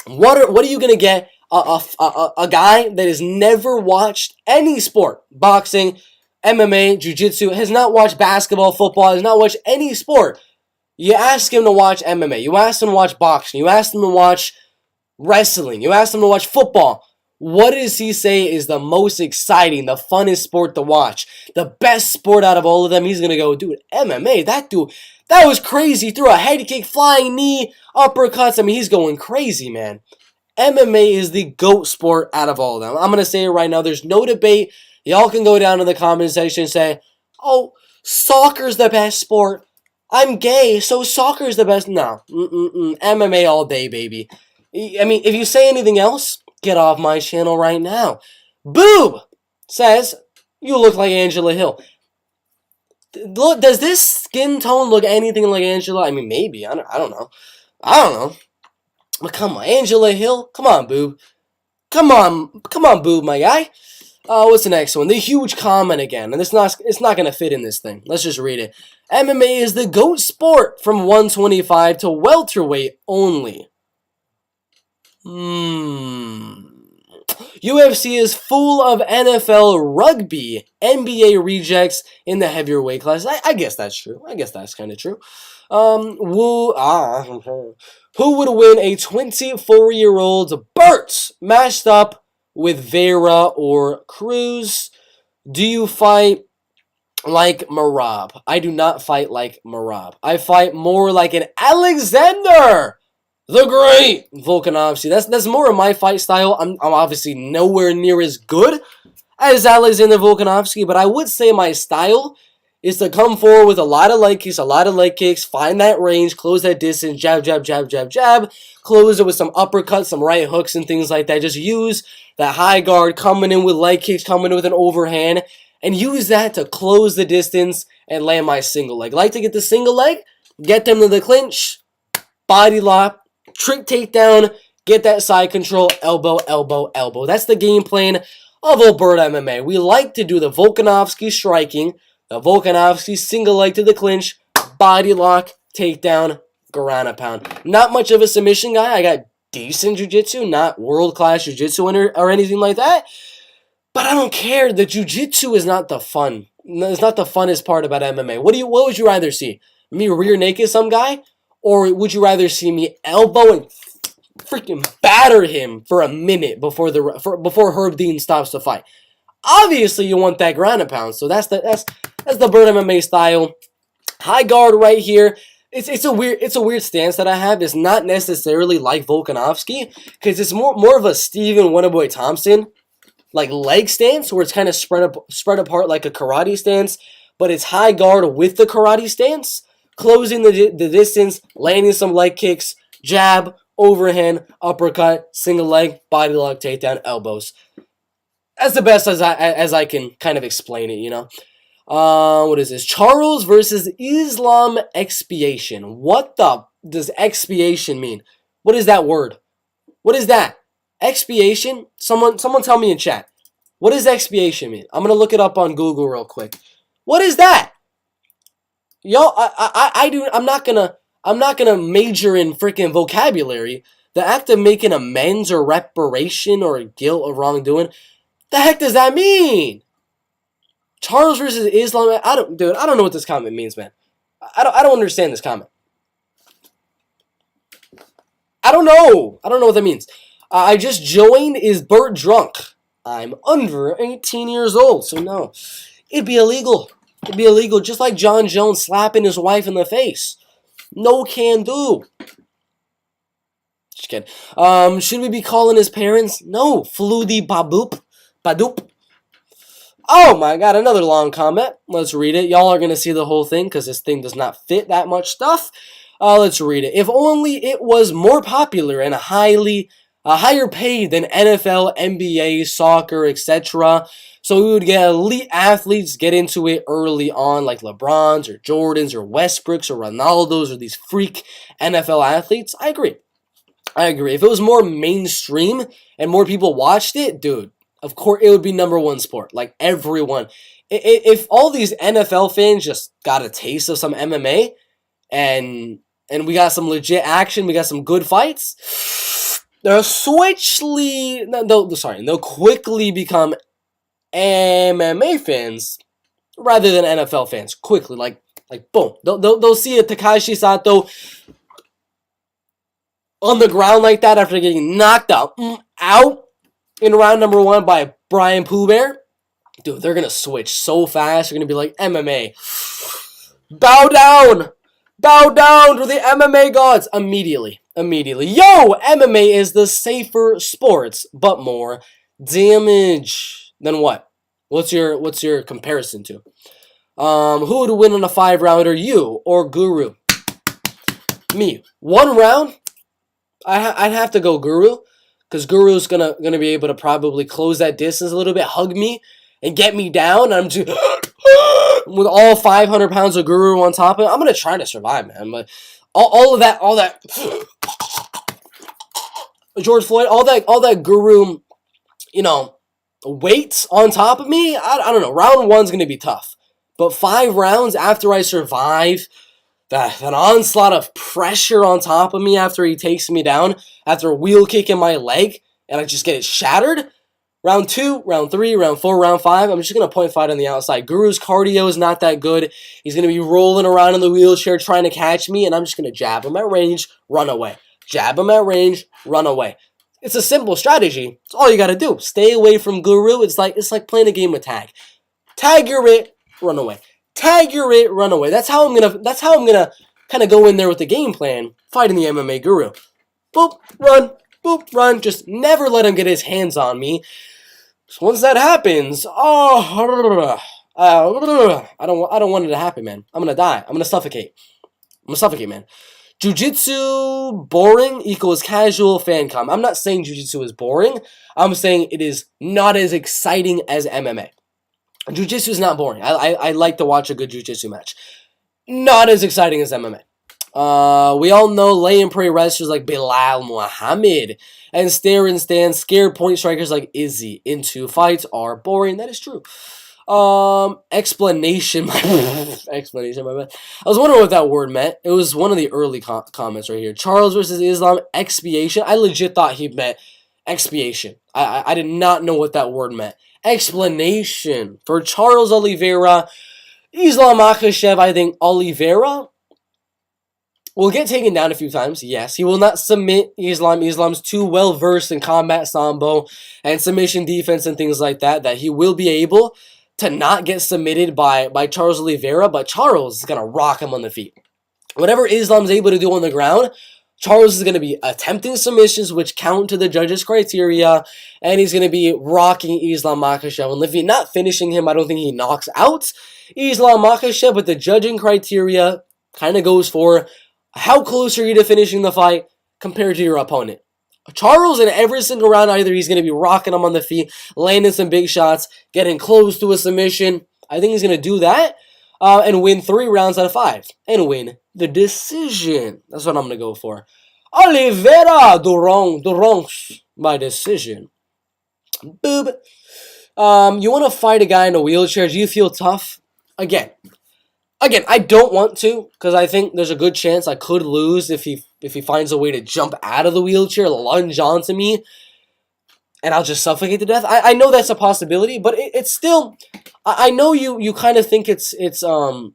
What are you going to get? A guy that has never watched any sport, boxing, MMA, jiu-jitsu, has not watched basketball, football, has not watched any sport. You ask him to watch MMA. You ask him to watch boxing. You ask him to watch wrestling. You ask him to watch football. What does he say is the most exciting, the funnest sport to watch? The best sport out of all of them? He's going to go, dude, MMA, that was crazy. He threw a head kick, flying knee, uppercuts. I mean, he's going crazy, man. MMA is the GOAT sport out of all of them. I'm going to say it right now. There's no debate. Y'all can go down in the comment section and say, oh, soccer's the best sport. I'm gay, so soccer's the best. No. MMA all day, baby. I mean, if you say anything else, get off my channel right now. Boob says, you look like Angela Hill. Look, does this skin tone look anything like Angela? I mean, maybe. I don't know. But come on, Angela Hill. Come on, Boob. Come on, Boob, my guy. What's the next one? The huge comment again. And it's not going to fit in this thing. Let's just read it. MMA is the GOAT sport from 125 to welterweight only. UFC is full of NFL, rugby, NBA rejects in the heavier weight class. I guess that's true. I guess that's kind of true. Who would win a 24-year-old Bert matched up with Vera or Cruz? Do you fight like Marab? I do not fight like Marab. I fight more like an Alexander the Great Volkanovski. That's more of my fight style. I'm obviously nowhere near as good as Alexander Volkanovski, but I would say my style is to come forward with a lot of leg kicks, find that range, close that distance, jab, close it with some uppercuts, some right hooks and things like that. Just use that high guard, coming in with leg kicks, coming in with an overhand, and use that to close the distance and land my single leg. Like to get the single leg, get them to the clinch, body lock, trick takedown, get that side control, elbow. That's the game plan of old Bert MMA. We like to do the Volkanovski striking, the Volkanovski single leg to the clinch, body lock, takedown, ground pound. Not much of a submission guy. I got decent jiu-jitsu, not world-class jiu-jitsu or anything like that. But I don't care. The jiu-jitsu is not the fun. It's not the funnest part about MMA. What would you rather see? Me rear naked some guy? Or would you rather see me elbow and freaking batter him for a minute before Herb Dean stops the fight? Obviously, you want that ground and pound. So that's the Bert MMA style. High guard right here. It's a weird stance that I have. It's not necessarily like Volkanovski because it's more of a Steven Wonderboy Thompson like leg stance where it's kind of spread apart like a karate stance, but it's high guard with the karate stance, closing the distance, landing some leg kicks, jab, overhand, uppercut, single leg, body lock, takedown, elbows. That's the best as I can kind of explain it, you know. What is this? Charles versus Islam expiation. What does expiation mean? What is that word? What is that? Expiation? Someone tell me in chat. What does expiation mean? I'm gonna look it up on Google real quick. What is that? Yo, I'm not gonna major in freaking vocabulary. The act of making amends or reparation or guilt of wrongdoing. The heck does that mean? Charles versus Islam. I don't know what this comment means, man. I don't understand this comment. I don't know what that means. I just joined. Is Bert drunk? I'm under 18 years old, so no. It'd be illegal It'd be illegal, just like John Jones slapping his wife in the face. No can do. Just kidding. Should we be calling his parents? No. Floody baboop. Badoop. Oh my god, another long comment. Let's read it. Y'all are going to see the whole thing because this thing does not fit that much stuff. Let's read it. If only it was more popular and higher paid than NFL, NBA, soccer, etc. So we would get elite athletes get into it early on, like LeBrons or Jordans or Westbrooks or Ronaldos or these freak NFL athletes. I agree. If it was more mainstream and more people watched it, dude, of course it would be number one sport. Like everyone. If all these NFL fans just got a taste of some MMA and we got some legit action, we got some good fights, they'll quickly become MMA fans rather than NFL fans. Quickly, like boom. They'll see a Takashi Sato on the ground like that after getting knocked out in round number 1 by Brian Pooh Bear. Dude, they're gonna switch so fast. They're gonna be like, MMA, bow down to the MMA gods immediately. Yo, MMA is the safer sports, but more damage than what? What's your comparison to? Who would win in a 5-rounder, you or Guru? Me. 1 round? I'd have to go Guru, because Guru's gonna be able to probably close that distance a little bit, hug me, and get me down. I'm just with all 500 pounds of Guru on top of it. I'm gonna try to survive, man. But all that George Floyd, all that Guru, weight on top of me. I don't know. Round 1's gonna be tough, but 5 rounds after I survive that onslaught of pressure on top of me after he takes me down, after wheel kicking my leg, and I just get it shattered. Round 2, round 3, round 4, round 5, I'm just going to point fight on the outside. Guru's cardio is not that good. He's going to be rolling around in the wheelchair trying to catch me, and I'm just going to jab him at range, run away. Jab him at range, run away. It's a simple strategy. It's all you got to do. Stay away from Guru. It's like playing a game of tag. Tag your it, run away. Tag your it, run away. That's how I'm gonna kind of go in there with the game plan, fighting the MMA Guru. Boop, run. Just never let him get his hands on me. So once that happens, I don't want it to happen, man. I'm gonna die. I'm gonna suffocate, man. Jiu-Jitsu boring equals casual fan com. I'm not saying Jiu-Jitsu is boring. I'm saying it is not as exciting as MMA. Jiu-Jitsu is not boring. I like to watch a good Jiu-Jitsu match. Not as exciting as MMA. We all know lay and pray wrestlers like Bilal Muhammad and stare and stand scared point strikers like Izzy into fights are boring. That is true. Explanation. Explanation, my bad. I was wondering what that word meant. It was one of the early comments right here. Charles versus Islam, expiation. I legit thought he meant expiation. I did not know what that word meant. Explanation. For Charles Oliveira, Islam Makhachev, I think Oliveira will get taken down a few times. Yes, he will not submit Islam. Islam's too well versed in combat sambo and submission defense and things like that he will be able to not get submitted by Charles Oliveira, but Charles is going to rock him on the feet. Whatever Islam's able to do on the ground, Charles is going to be attempting submissions which count to the judges' criteria, and he's going to be rocking Islam Makhachev. And if he's not finishing him, I don't think he knocks out Islam Makhachev, but the judging criteria kind of goes for how close are you to finishing the fight compared to your opponent. Charles, in every single round, either he's going to be rocking him on the feet, landing some big shots, getting close to a submission. I think he's going to do that and win 3 rounds out of 5 and win the decision. That's what I'm going to go for. Oliveira Duronx by decision. Boob. You want to fight a guy in a wheelchair? Do you feel tough? Again, I don't want to, because I think there's a good chance I could lose if he finds a way to jump out of the wheelchair, lunge onto me, and I'll just suffocate to death. I know that's a possibility, but it's still. I know you kind of think it's trying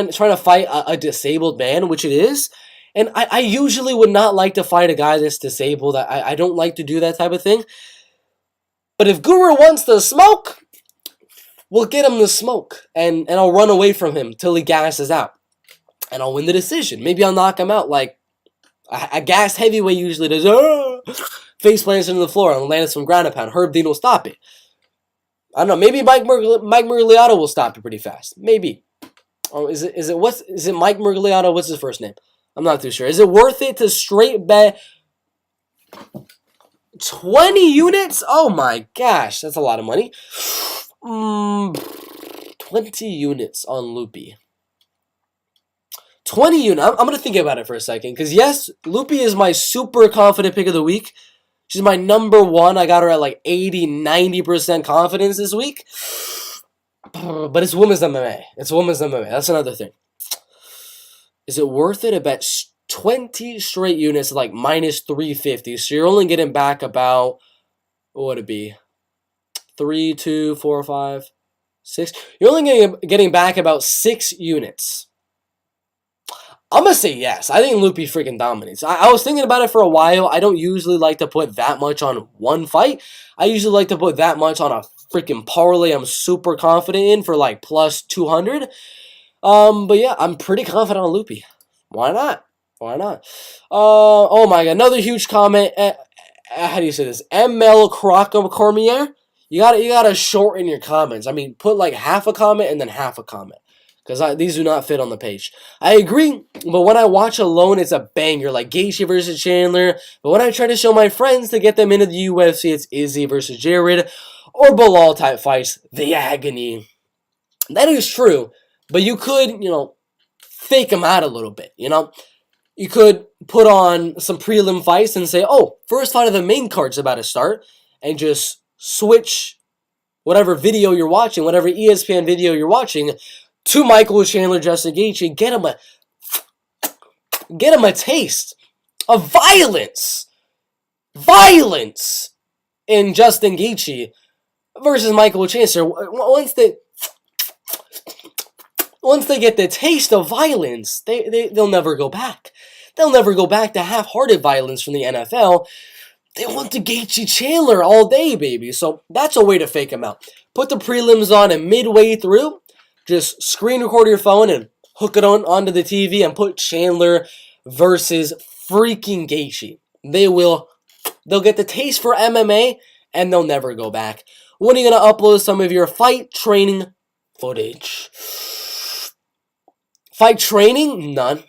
to fight a disabled man, which it is, and I usually would not like to fight a guy that's disabled. I don't like to do that type of thing. But if Guru wants to smoke, will get him the smoke, and I'll run away from him till he gasses out, and I'll win the decision. Maybe I'll knock him out like a gassed heavyweight usually does. Face plants into the floor and lands some ground and pound. Herb Dean will stop it. I don't know. Maybe Mike Miragliato will stop it pretty fast. Maybe. Oh, is it Mike Miragliato? What's his first name? I'm not too sure. Is it worth it to straight bet 20 units? Oh my gosh, that's a lot of money. 20 units on Loopy. 20 units. I'm going to think about it for a second. Because yes, Loopy is my super confident pick of the week. She's my number one. I got her at like 80, 90% confidence this week. But it's women's MMA. It's women's MMA. That's another thing. Is it worth it to bet 20 straight units at like minus 350? So you're only getting back about, what would it be? 3, 2, 4, 5, 6. You're only getting back about 6 units. I'm going to say yes. I think Loopy freaking dominates. I was thinking about it for a while. I don't usually like to put that much on one fight. I usually like to put that much on a freaking parlay I'm super confident in for like plus 200. But yeah, I'm pretty confident on Loopy. Why not? Why not? Oh my god, another huge comment. How do you say this? ML Cormier. You gotta shorten your comments. I mean, put like half a comment and then half a comment. Because these do not fit on the page. I agree, but when I watch alone, it's a banger, like Gaethje versus Chandler. But when I try to show my friends to get them into the UFC, it's Izzy versus Jared, or Bilal type fights, the agony. That is true, but you could, fake them out a little bit, You could put on some prelim fights and say, oh, first fight of the main card's about to start, and just switch whatever video you're watching, whatever ESPN video you're watching, to Michael Chandler, Justin Gaethje, get him a taste of violence in Justin Gaethje versus Michael Chandler. Once they get the taste of violence, they'll never go back. They'll never go back to half-hearted violence from the NFL. They want the Gaethje Chandler all day, baby. So that's a way to fake them out. Put the prelims on, and midway through, just screen record your phone and hook it onto the TV and put Chandler versus freaking Gaethje. They'll get the taste for MMA and they'll never go back. When are you going to upload some of your fight training footage? Fight training? None.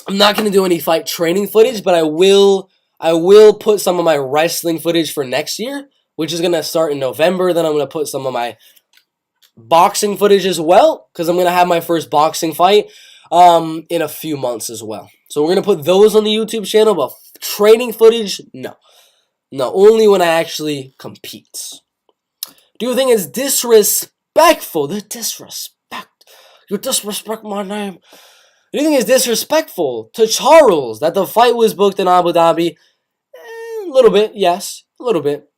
I'm not going to do any fight training footage, but I will put some of my wrestling footage for next year, which is going to start in November. Then I'm going to put some of my boxing footage as well, because I'm going to have my first boxing fight in a few months as well. So we're going to put those on the YouTube channel, but training footage, no. No, only when I actually compete. Do you think it's disrespectful? The disrespect. You disrespect my name. Do you think it's disrespectful to Charles that the fight was booked in Abu Dhabi? A little bit, yes. A little bit.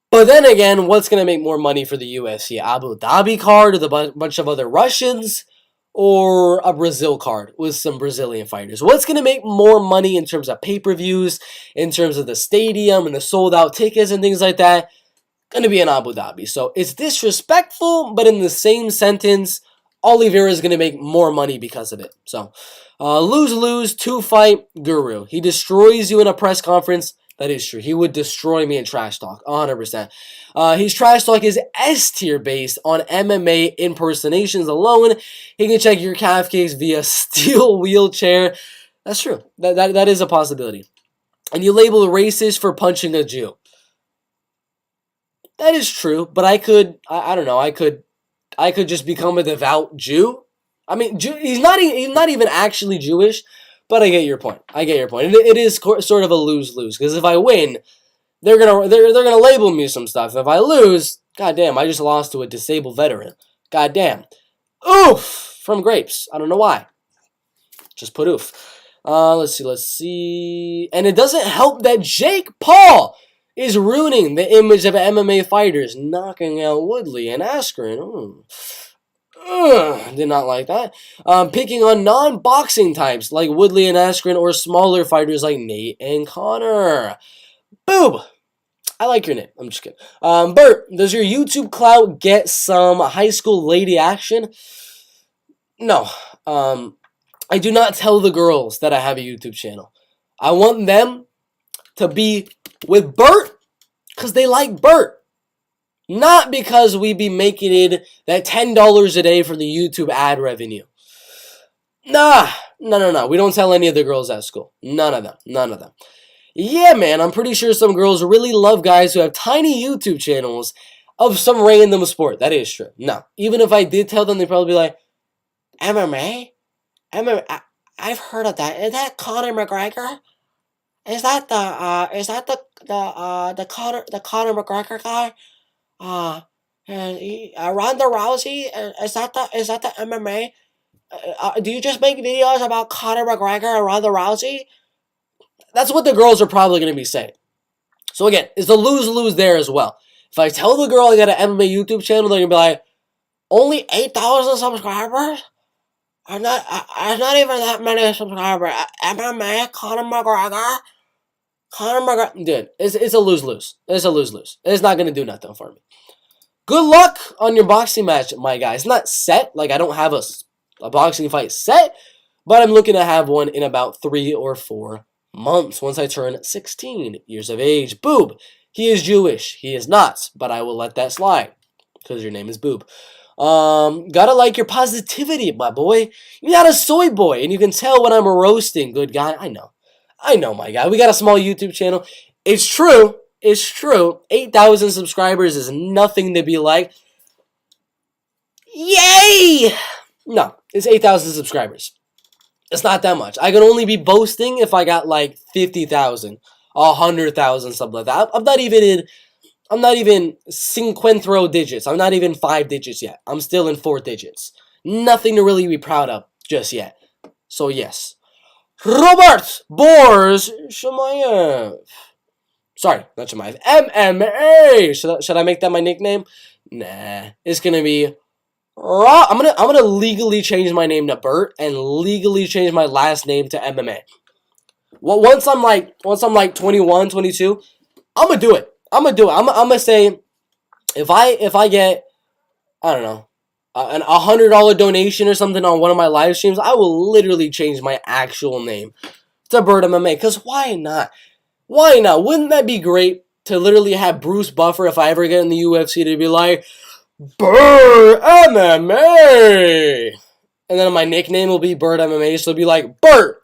But then again, what's going to make more money for the UFC? Abu Dhabi card with a bunch of other Russians, or a Brazil card with some Brazilian fighters? What's going to make more money in terms of pay-per-views, in terms of the stadium and the sold-out tickets and things like that? Going to be in Abu Dhabi. So it's disrespectful, but in the same sentence, Oliveira is going to make more money because of it. So lose-lose, two-fight guru. He destroys you in a press conference. That is true. He would destroy me in trash talk, 100%. His trash talk is S tier based on MMA impersonations alone. He can check your calf kicks via steel wheelchair. That's true. That is a possibility. And you label racist for punching a Jew. That is true, but I don't know. I could just become a devout Jew. I mean, he's not even actually Jewish. But I get your point. It is sort of a lose-lose, because if I win, they're gonna label me some stuff. If I lose, goddamn, I just lost to a disabled veteran. Goddamn, oof from grapes. I don't know why. Just put oof. Let's see. And it doesn't help that Jake Paul is ruining the image of MMA fighters, knocking out Woodley and Askren. Did not like that. Picking on non-boxing types like Woodley and Askren, or smaller fighters like Nate and Connor. Boob! I like your name. I'm just kidding. Bert, does your YouTube clout get some high school lady action? No. I do not tell the girls that I have a YouTube channel. I want them to be with Bert because they like Bert. Not because we be making it that $10 a day for the YouTube ad revenue. Nah. No. We don't tell any of the girls at school. None of them. Yeah, man, I'm pretty sure some girls really love guys who have tiny YouTube channels of some random sport. That is true. No. Even if I did tell them, they'd probably be like, MMA? I've heard of that. Is that Conor McGregor? Is that the Conor McGregor guy? Ronda Rousey? Is that the MMA? Do you just make videos about Conor McGregor and Ronda Rousey? That's what the girls are probably going to be saying. So again, it's a lose-lose there as well. If I tell the girl I got an MMA YouTube channel, they're going to be like, only 8,000 subscribers? I'm not even that many subscribers. MMA, Conor McGregor? Dude, it's a lose-lose. It's a lose-lose. It's not going to do nothing for me. Good luck on your boxing match, my guy. It's not set. Like, I don't have a boxing fight set, but I'm looking to have one in about 3 or 4 months once I turn 16 years of age. Boob. He is Jewish. He is not, but I will let that slide because your name is Boob. Gotta like your positivity, my boy. You're not a soy boy, and you can tell when I'm a roasting good guy. I know, my guy. We got a small YouTube channel. It's true. 8,000 subscribers is nothing to be like. Yay! No, it's 8,000 subscribers. It's not that much. I can only be boasting if I got like 50,000, 100,000, something like that. I'm not even cinquentro digits. I'm not even 5 digits yet. I'm still in 4 digits. Nothing to really be proud of just yet. So yes. Robert Boers Shemaev. Sorry, not Shemaev. MMA. Should I make that my nickname? Nah. It's gonna be I'm gonna legally change my name to Bert and legally change my last name to MMA. Well, once I'm like 21, 22, I'm gonna do it. I'm gonna say if I get, I don't know, an $100 donation or something on one of my live streams, I will literally change my actual name to Bert MMA. Cause why not? Why not? Wouldn't that be great to literally have Bruce Buffer, if I ever get in the UFC, to be like, Bert MMA, and then my nickname will be Bert MMA, so it'll be like Bert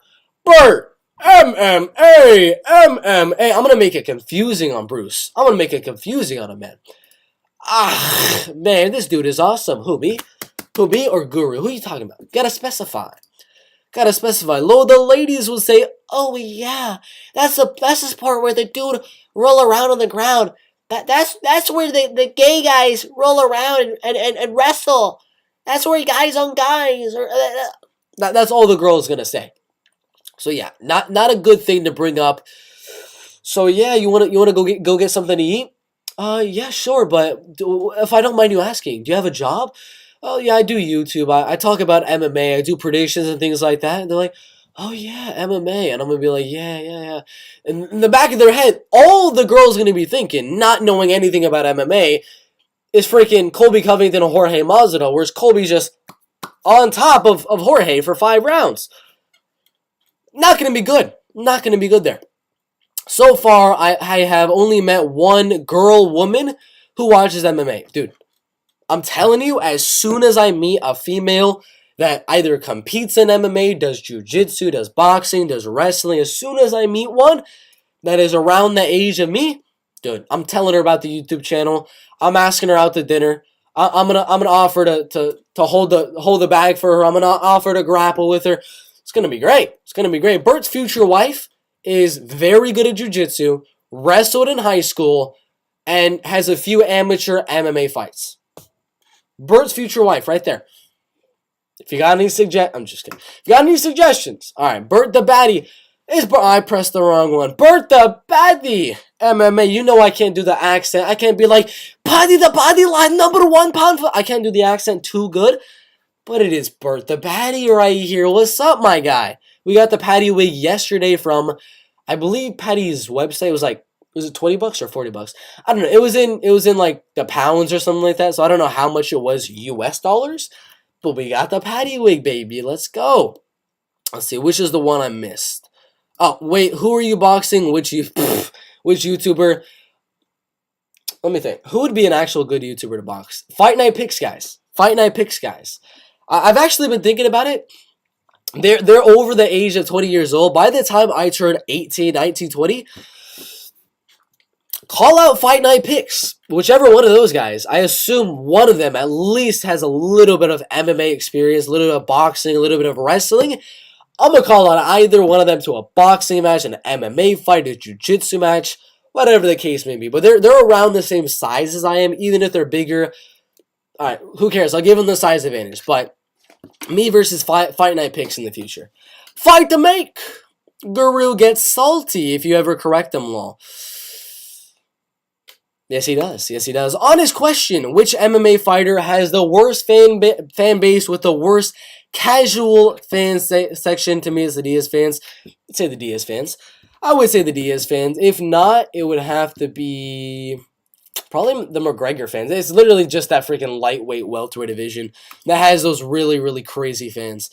MMA. I'm gonna make it confusing on Bruce. I'm gonna make it confusing on him, man. Man, this dude is awesome. Who, me or Guru? Who are you talking about? Gotta specify. Lo, the ladies will say, oh yeah, that's the sport where the dude roll around on the ground. That's where the gay guys roll around and wrestle. That's where guys on guys. That's all the girl's gonna say. So yeah, not a good thing to bring up. So yeah, you wanna go get something to eat? Yeah, sure. But if I don't mind you asking, do you have a job? Oh yeah, I do YouTube. I talk about MMA. I do predictions and things like that. And they're like, oh yeah, MMA. And I'm going to be like, yeah. And in the back of their head, all the girl's going to be thinking, not knowing anything about MMA, is freaking Colby Covington and Jorge Masvidal, whereas Colby's just on top of Jorge for 5 rounds. Not going to be good. Not going to be good there. So far, I have only met one woman who watches MMA. Dude, I'm telling you, as soon as I meet a female that either competes in MMA, does jiu-jitsu, does boxing, does wrestling, as soon as I meet one that is around the age of me, dude, I'm telling her about the YouTube channel. I'm asking her out to dinner. I'm gonna offer to hold the bag for her. I'm gonna offer to grapple with her. It's gonna be great. Bert's future wife is very good at jiu-jitsu, wrestled in high school, and has a few amateur MMA fights. Bert's future wife, right there. If you got any I'm just kidding. If you got any suggestions, all right. Bert the Baddie I pressed the wrong one. Bert the Baddie MMA. You know I can't do the accent. I can't be like Paddy the Body Line #1 pound. I can't do the accent too good. But it is Bert the Baddie right here. What's up, my guy? We got the Patty wig yesterday from, I believe Patty's website was like Was it $20 or $40? I don't know. It was in like the pounds or something like that. So I don't know how much it was US dollars. But we got the patty wig, baby. Let's go. Let's see, which is the one I missed. Oh, wait, who are you boxing? Which YouTuber? Let me think. Who would be an actual good YouTuber to box? Fight Night Picks, guys. Fight Night Picks, guys. I've actually been thinking about it. They're over the age of 20 years old. By the time I turn 18, 19, 20, call out Fight Night Picks. Whichever one of those guys. I assume one of them at least has a little bit of MMA experience, a little bit of boxing, a little bit of wrestling. I'm going to call out either one of them to a boxing match, an MMA fight, a jiu-jitsu match, whatever the case may be. But they're around the same size as I am, even if they're bigger. All right, who cares? I'll give them the size advantage. But me versus Fight Night Picks in the future. Fight to make! Guru gets salty if you ever correct him, lol. Yes, he does. Yes, he does. Honest question. Which MMA fighter has the worst fan base with the worst casual fan section? To me, it's the Diaz fans. I'd say the Diaz fans. I would say the Diaz fans. If not, it would have to be probably the McGregor fans. It's literally just that freaking lightweight welterweight division that has those really, really crazy fans.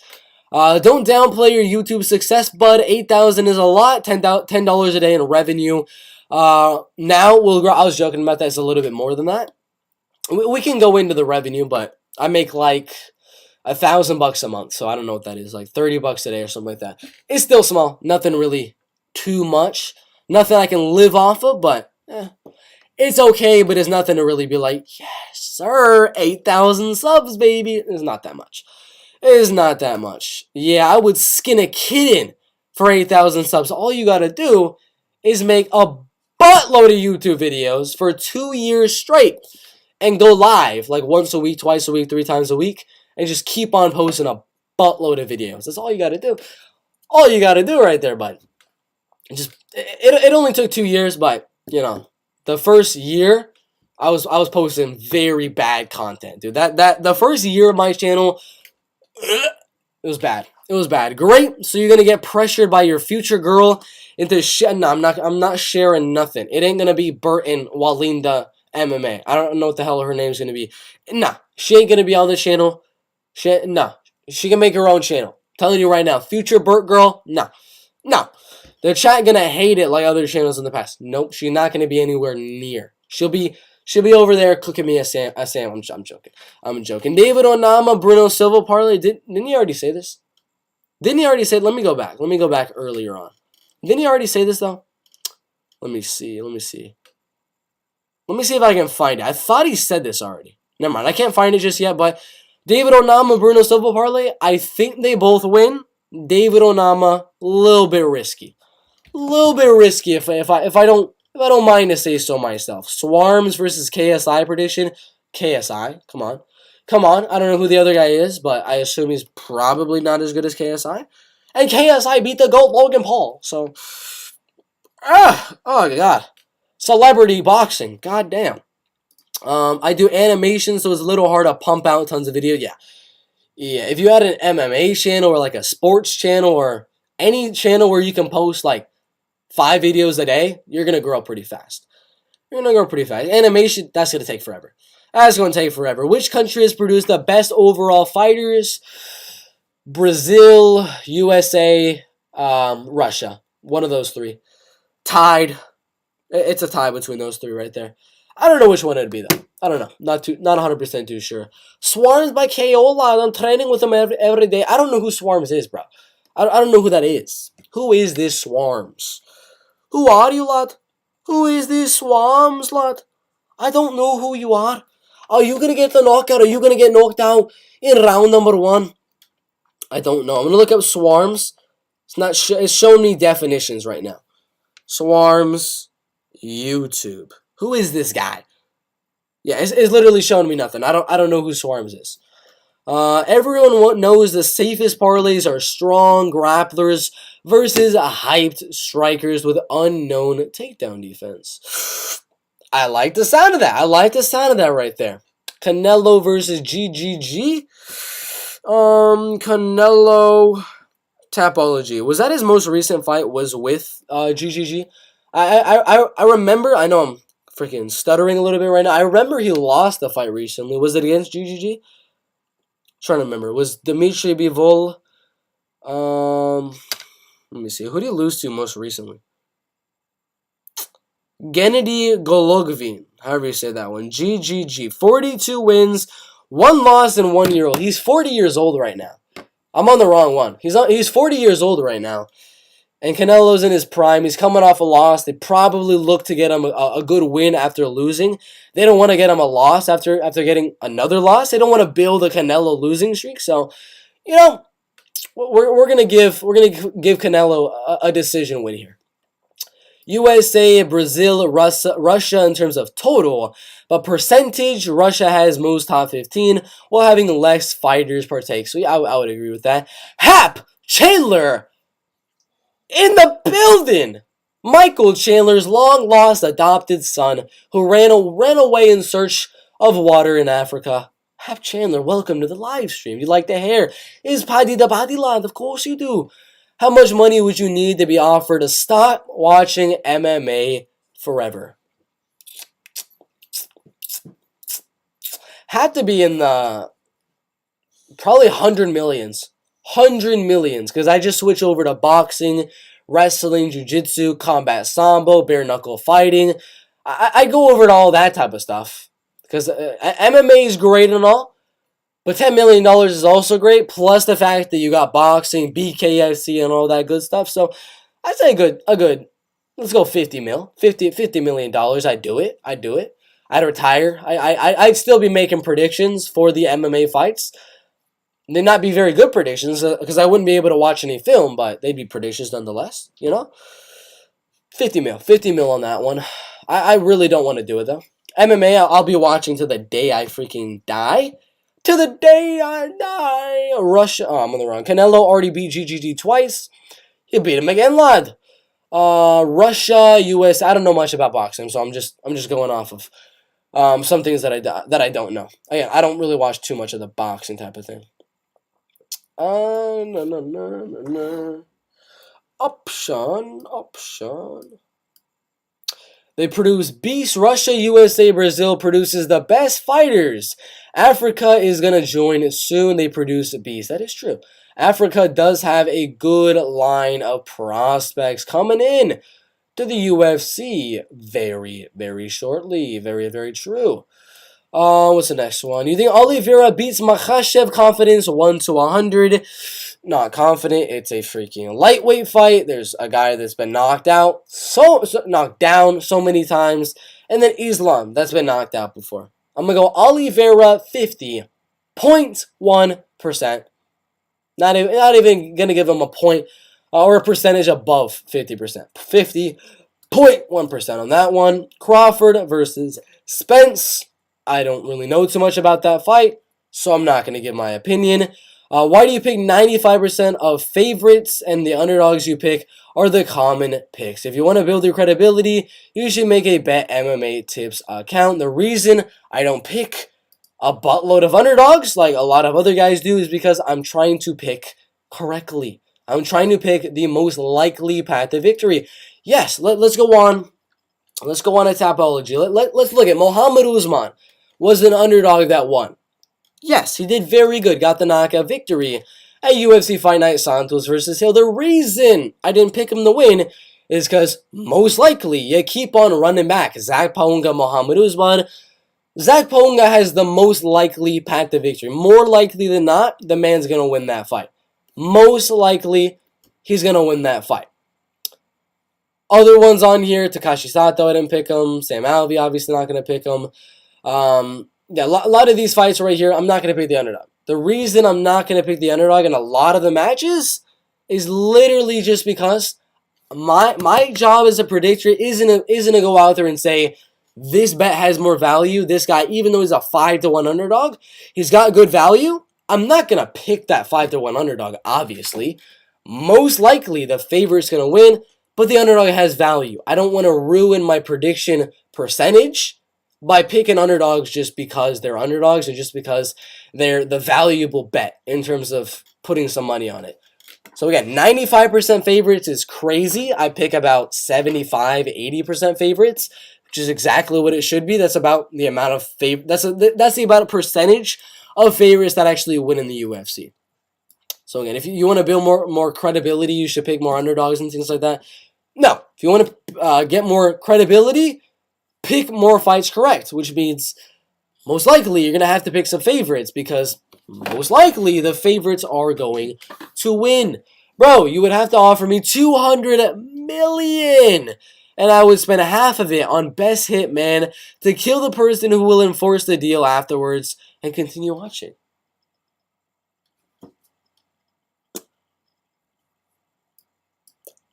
Don't downplay your YouTube success, bud. 8,000 is a lot. $10 a day in revenue. Now we'll grow. I was joking about that. It's a little bit more than that. We can go into the revenue, but I make like $1,000 a month, so I don't know what that is, like $30 a day or something like that. It's still small. Nothing really too much. Nothing I can live off of, but it's okay. But it's nothing to really be like, yes, sir, 8,000 subs, baby. It's not that much. It is not that much. Yeah, I would skin a kitten for 8,000 subs. All you gotta do is make a buttload of YouTube videos for 2 years straight and go live like once a week, twice a week, 3 times a week, and just keep on posting a buttload of videos. That's all you gotta do. All you gotta do right there, bud. It only took 2 years, but you know, the first year I was posting very bad content, dude. That the first year of my channel, it was bad. It was bad. Great. So you're gonna get pressured by your future girl into shit. No, I'm not sharing nothing. It ain't gonna be Bert and Walinda MMA. I don't know what the hell her name's gonna be. Nah, she ain't gonna be on the channel. She can make her own channel. Telling you right now, future Bert girl. No. The chat gonna hate it like other channels in the past. Nope, she's not gonna be anywhere near. She'll be over there cooking me a sandwich. I'm joking. David Onama, Bruno Silva parlay. Didn't he already say this? Didn't he already say? Let me go back. Let me go back earlier on. Didn't he already say this though? Let me see. Let me see if I can find it. I thought he said this already. Never mind. I can't find it just yet. But David Onama, Bruno Silva parlay. I think they both win. David Onama, a little bit risky. A little bit risky if I don't mind to say so myself. Swarms versus KSI prediction. KSI, come on. I don't know who the other guy is, but I assume he's probably not as good as KSI. And KSI beat the GOAT Logan Paul. So, oh god, celebrity boxing. God damn. I do animation, so it's a little hard to pump out tons of videos. Yeah. If you had an MMA channel or like a sports channel or any channel where you can post like 5 videos a day, you're gonna grow pretty fast. Animation, that's gonna take forever. Which country has produced the best overall fighters? Brazil, USA, Russia. One of those 3. Tied. It's a tie between those 3 right there. I don't know which one it'd be though. I don't know. Not 100% too sure. Swarms by Keola. I'm training with him every day. I don't know who Swarms is, bro. I don't know who that is. Who is this Swarms? Who are you, lad? Who is this Swarms, lad? I don't know who you are. Are you gonna get the knockout? Are you gonna get knocked out in round number 1? I don't know. I'm gonna look up Swarms. It's showing me definitions right now. Swarms, YouTube. Who is this guy? Yeah, it's literally showing me nothing. I don't know who Swarms is. Everyone knows the safest parlays are strong grapplers versus hyped strikers with unknown takedown defense. I like the sound of that. Right there. Canelo versus GGG. Canelo Tapology. Was that his most recent fight? Was with GGG? I remember. I know I'm freaking stuttering a little bit right now. I remember he lost the fight recently. Was it against GGG? Trying to remember. It was Dmitry Bivol. Let me see. Who did he lose to most recently? Gennady Golovkin. However you say that one. GGG. 42 wins, 1 loss, and 1 year old. He's 40 years old right now. I'm on the wrong one. He's 40 years old right now. And Canelo's in his prime. He's coming off a loss. They probably look to get him a good win after losing. They don't want to get him a loss after getting another loss. They don't want to build a Canelo losing streak. So, you know, we're gonna give Canelo a decision win here. USA, Brazil, Russia in terms of total, but percentage, Russia has most top 15 while having less fighters partake. So yeah, I would agree with that. Hap Chandler in the building. Michael Chandler's long-lost adopted son who ran away in search of water in Africa. Hap Chandler, welcome to the live stream. You like the hair? Is Paddy the Bodyland? Of course you do. How much money would you need to be offered to stop watching MMA forever? Had to be in the probably 100 millions. 100 millions, because I just switch over to boxing, wrestling, jiu-jitsu, combat sambo, bare knuckle fighting. I go over to all that type of stuff, because MMA is great and all, but $10 million is also great, plus the fact that you got boxing, BKFC, and all that good stuff. So I'd say a good, let's go 50 mil, $50 million. I'd do it. I'd retire. I'd still be making predictions for the MMA fights. They'd not be very good predictions because I wouldn't be able to watch any film, but they'd be predictions nonetheless, you know? 50 mil on that one. I really don't want to do it, though. MMA, I'll be watching to the day I freaking die. To the day I die. Russia, I'm on the wrong. Canelo already beat GGG twice. He'll beat him again, lad. Russia, US, I don't know much about boxing, so I'm just going off of some things that I don't know. Again, I don't really watch too much of the boxing type of thing. No. Option. They produce beasts. Russia, USA, Brazil produces the best fighters. Africa is going to join soon. They produce beasts. That is true. Africa does have a good line of prospects coming in to the UFC very, very shortly. Very, very true. What's the next one? You think Vera beats Makhachev? Confidence 1 to 100. Not confident. It's a freaking lightweight fight. There's a guy that's been knocked out, knocked down so many times, and then Islam that's been knocked out before. I'm gonna go Vera 50.1%. Not even gonna give him a point or a percentage above 50%. 50.1% on that one. Crawford versus Spence. I don't really know too much about that fight, so I'm not going to give my opinion. Why do you pick 95% of favorites and the underdogs you pick are the common picks? If you want to build your credibility, you should make a Bet MMA Tips account. The reason I don't pick a buttload of underdogs like a lot of other guys do is because I'm trying to pick correctly. I'm trying to pick the most likely path to victory. Yes, let's go on. Let's go on to Tapology. Let's look at Muhammad Usman. Was an underdog that won. Yes, he did very good. Got the knockout victory at UFC Fight Night Santos versus Hill. The reason I didn't pick him to win is because most likely you keep on running back. Zach Paunga, Muhammad Usman. Zach Paunga has the most likely path to victory. More likely than not, the man's going to win that fight. Most likely, he's going to win that fight. Other ones on here, Takashi Sato, I didn't pick him. Sam Alvey, obviously not going to pick him. A lot of these fights right here, I'm not going to pick the underdog. The reason I'm not going to pick the underdog in a lot of the matches is literally just because my job as a predictor isn't to go out there and say, this bet has more value. This guy, even though he's a 5-1 underdog, he's got good value. I'm not going to pick that 5-1 underdog, obviously. Most likely, the favorite's going to win, but the underdog has value. I don't want to ruin my prediction percentage by picking underdogs just because they're underdogs or just because they're the valuable bet in terms of putting some money on it. So again, 95% favorites is crazy. I pick about 75, 80% favorites, which is exactly what it should be. That's about the amount of that's the amount of percentage of favorites that actually win in the UFC. So again, if you want to build more credibility, you should pick more underdogs and things like that. No, if you want to get more credibility, pick more fights correct, which means most likely you're going to have to pick some favorites because most likely the favorites are going to win. Bro, you would have to offer me $200 million, and I would spend half of it on best hit man to kill the person who will enforce the deal afterwards and continue watching.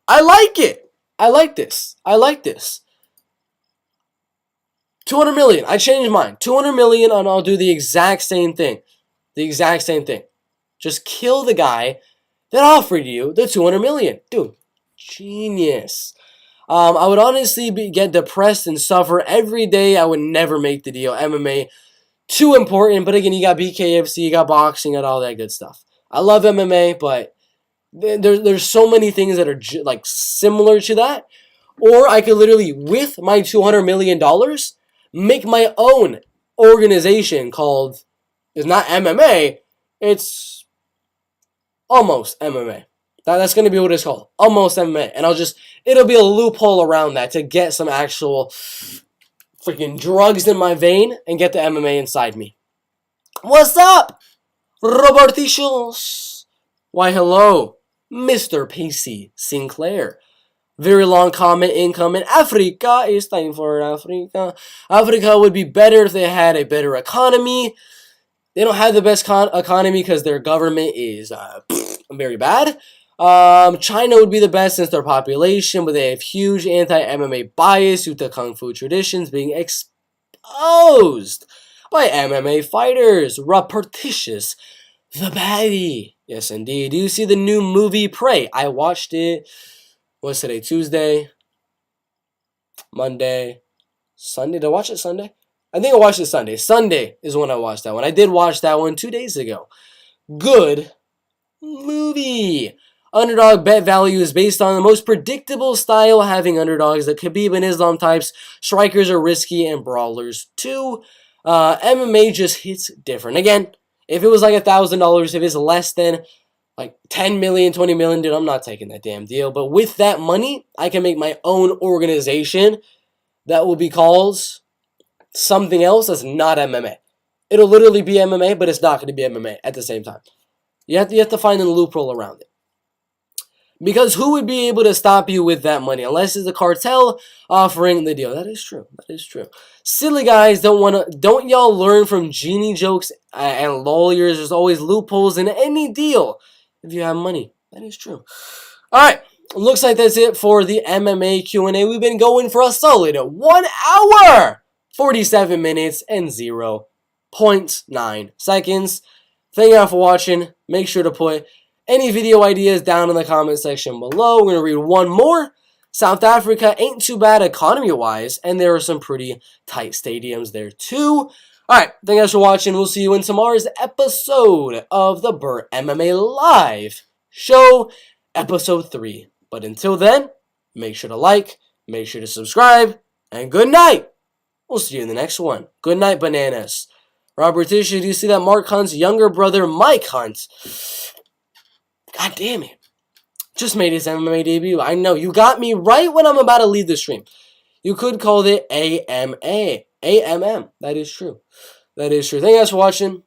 I like it. I like this. 200 million. I changed mine. 200 million and I'll do the exact same thing. Just kill the guy that offered you the 200 million. Dude, genius. I would honestly get depressed and suffer every day. I would never make the deal. MMA, too important. But again, you got BKFC, you got boxing, and all that good stuff. I love MMA, but there's so many things that are like similar to that. Or I could literally, with my $200 million, make my own organization called, it's not MMA, it's almost MMA. That's going to be what it's called. Almost MMA. And it'll be a loophole around that to get some actual freaking drugs in my vein and get the MMA inside me. What's up, Roberticios? Why, hello, Mr. Pacey Sinclair. Very long comment incoming. Africa is time for Africa. Africa would be better if they had a better economy. They don't have the best economy because their government is very bad. China would be the best since their population, but they have huge anti-MMA bias due to Kung Fu traditions being exposed by MMA fighters. Repetitious. The baddie. Yes, indeed. Do you see the new movie Prey? I watched it. What's today? Tuesday? Monday? Sunday? Did I watch it Sunday? I think I watched it Sunday. Sunday is when I watched that one. I did watch that one 2 days ago. Good movie. Underdog bet value is based on the most predictable style, having underdogs that Khabib and Islam types. Strikers are risky and brawlers too. MMA just hits different. Again, if it was like $1,000, if it's less than like 10 million, 20 million, dude, I'm not taking that damn deal. But with that money, I can make my own organization that will be called something else that's not MMA. It'll literally be MMA, but it's not going to be MMA at the same time. You have to find a loophole around it. Because who would be able to stop you with that money? Unless it's a cartel offering the deal. That is true. Silly guys don't y'all learn from genie jokes and lawyers. There's always loopholes in any deal if you have money. That is true. Alright. Looks like that's it for the MMA Q&A. We've been going for a solid 1 hour, 47 minutes, and 0.9 seconds. Thank you all for watching. Make sure to put any video ideas down in the comment section below. We're going to read one more. South Africa ain't too bad economy-wise, and there are some pretty tight stadiums there too. Alright, thank you guys for watching. We'll see you in tomorrow's episode of the Bert MMA Live Show, episode 3. But until then, make sure to like, make sure to subscribe, and good night. We'll see you in the next one. Good night, bananas. Robert Tisha, do you see that Mark Hunt's younger brother, Mike Hunt? God damn it. Just made his MMA debut. I know. You got me right when I'm about to leave the stream. You could call it AMA. AMM. That is true. Thank you guys for watching.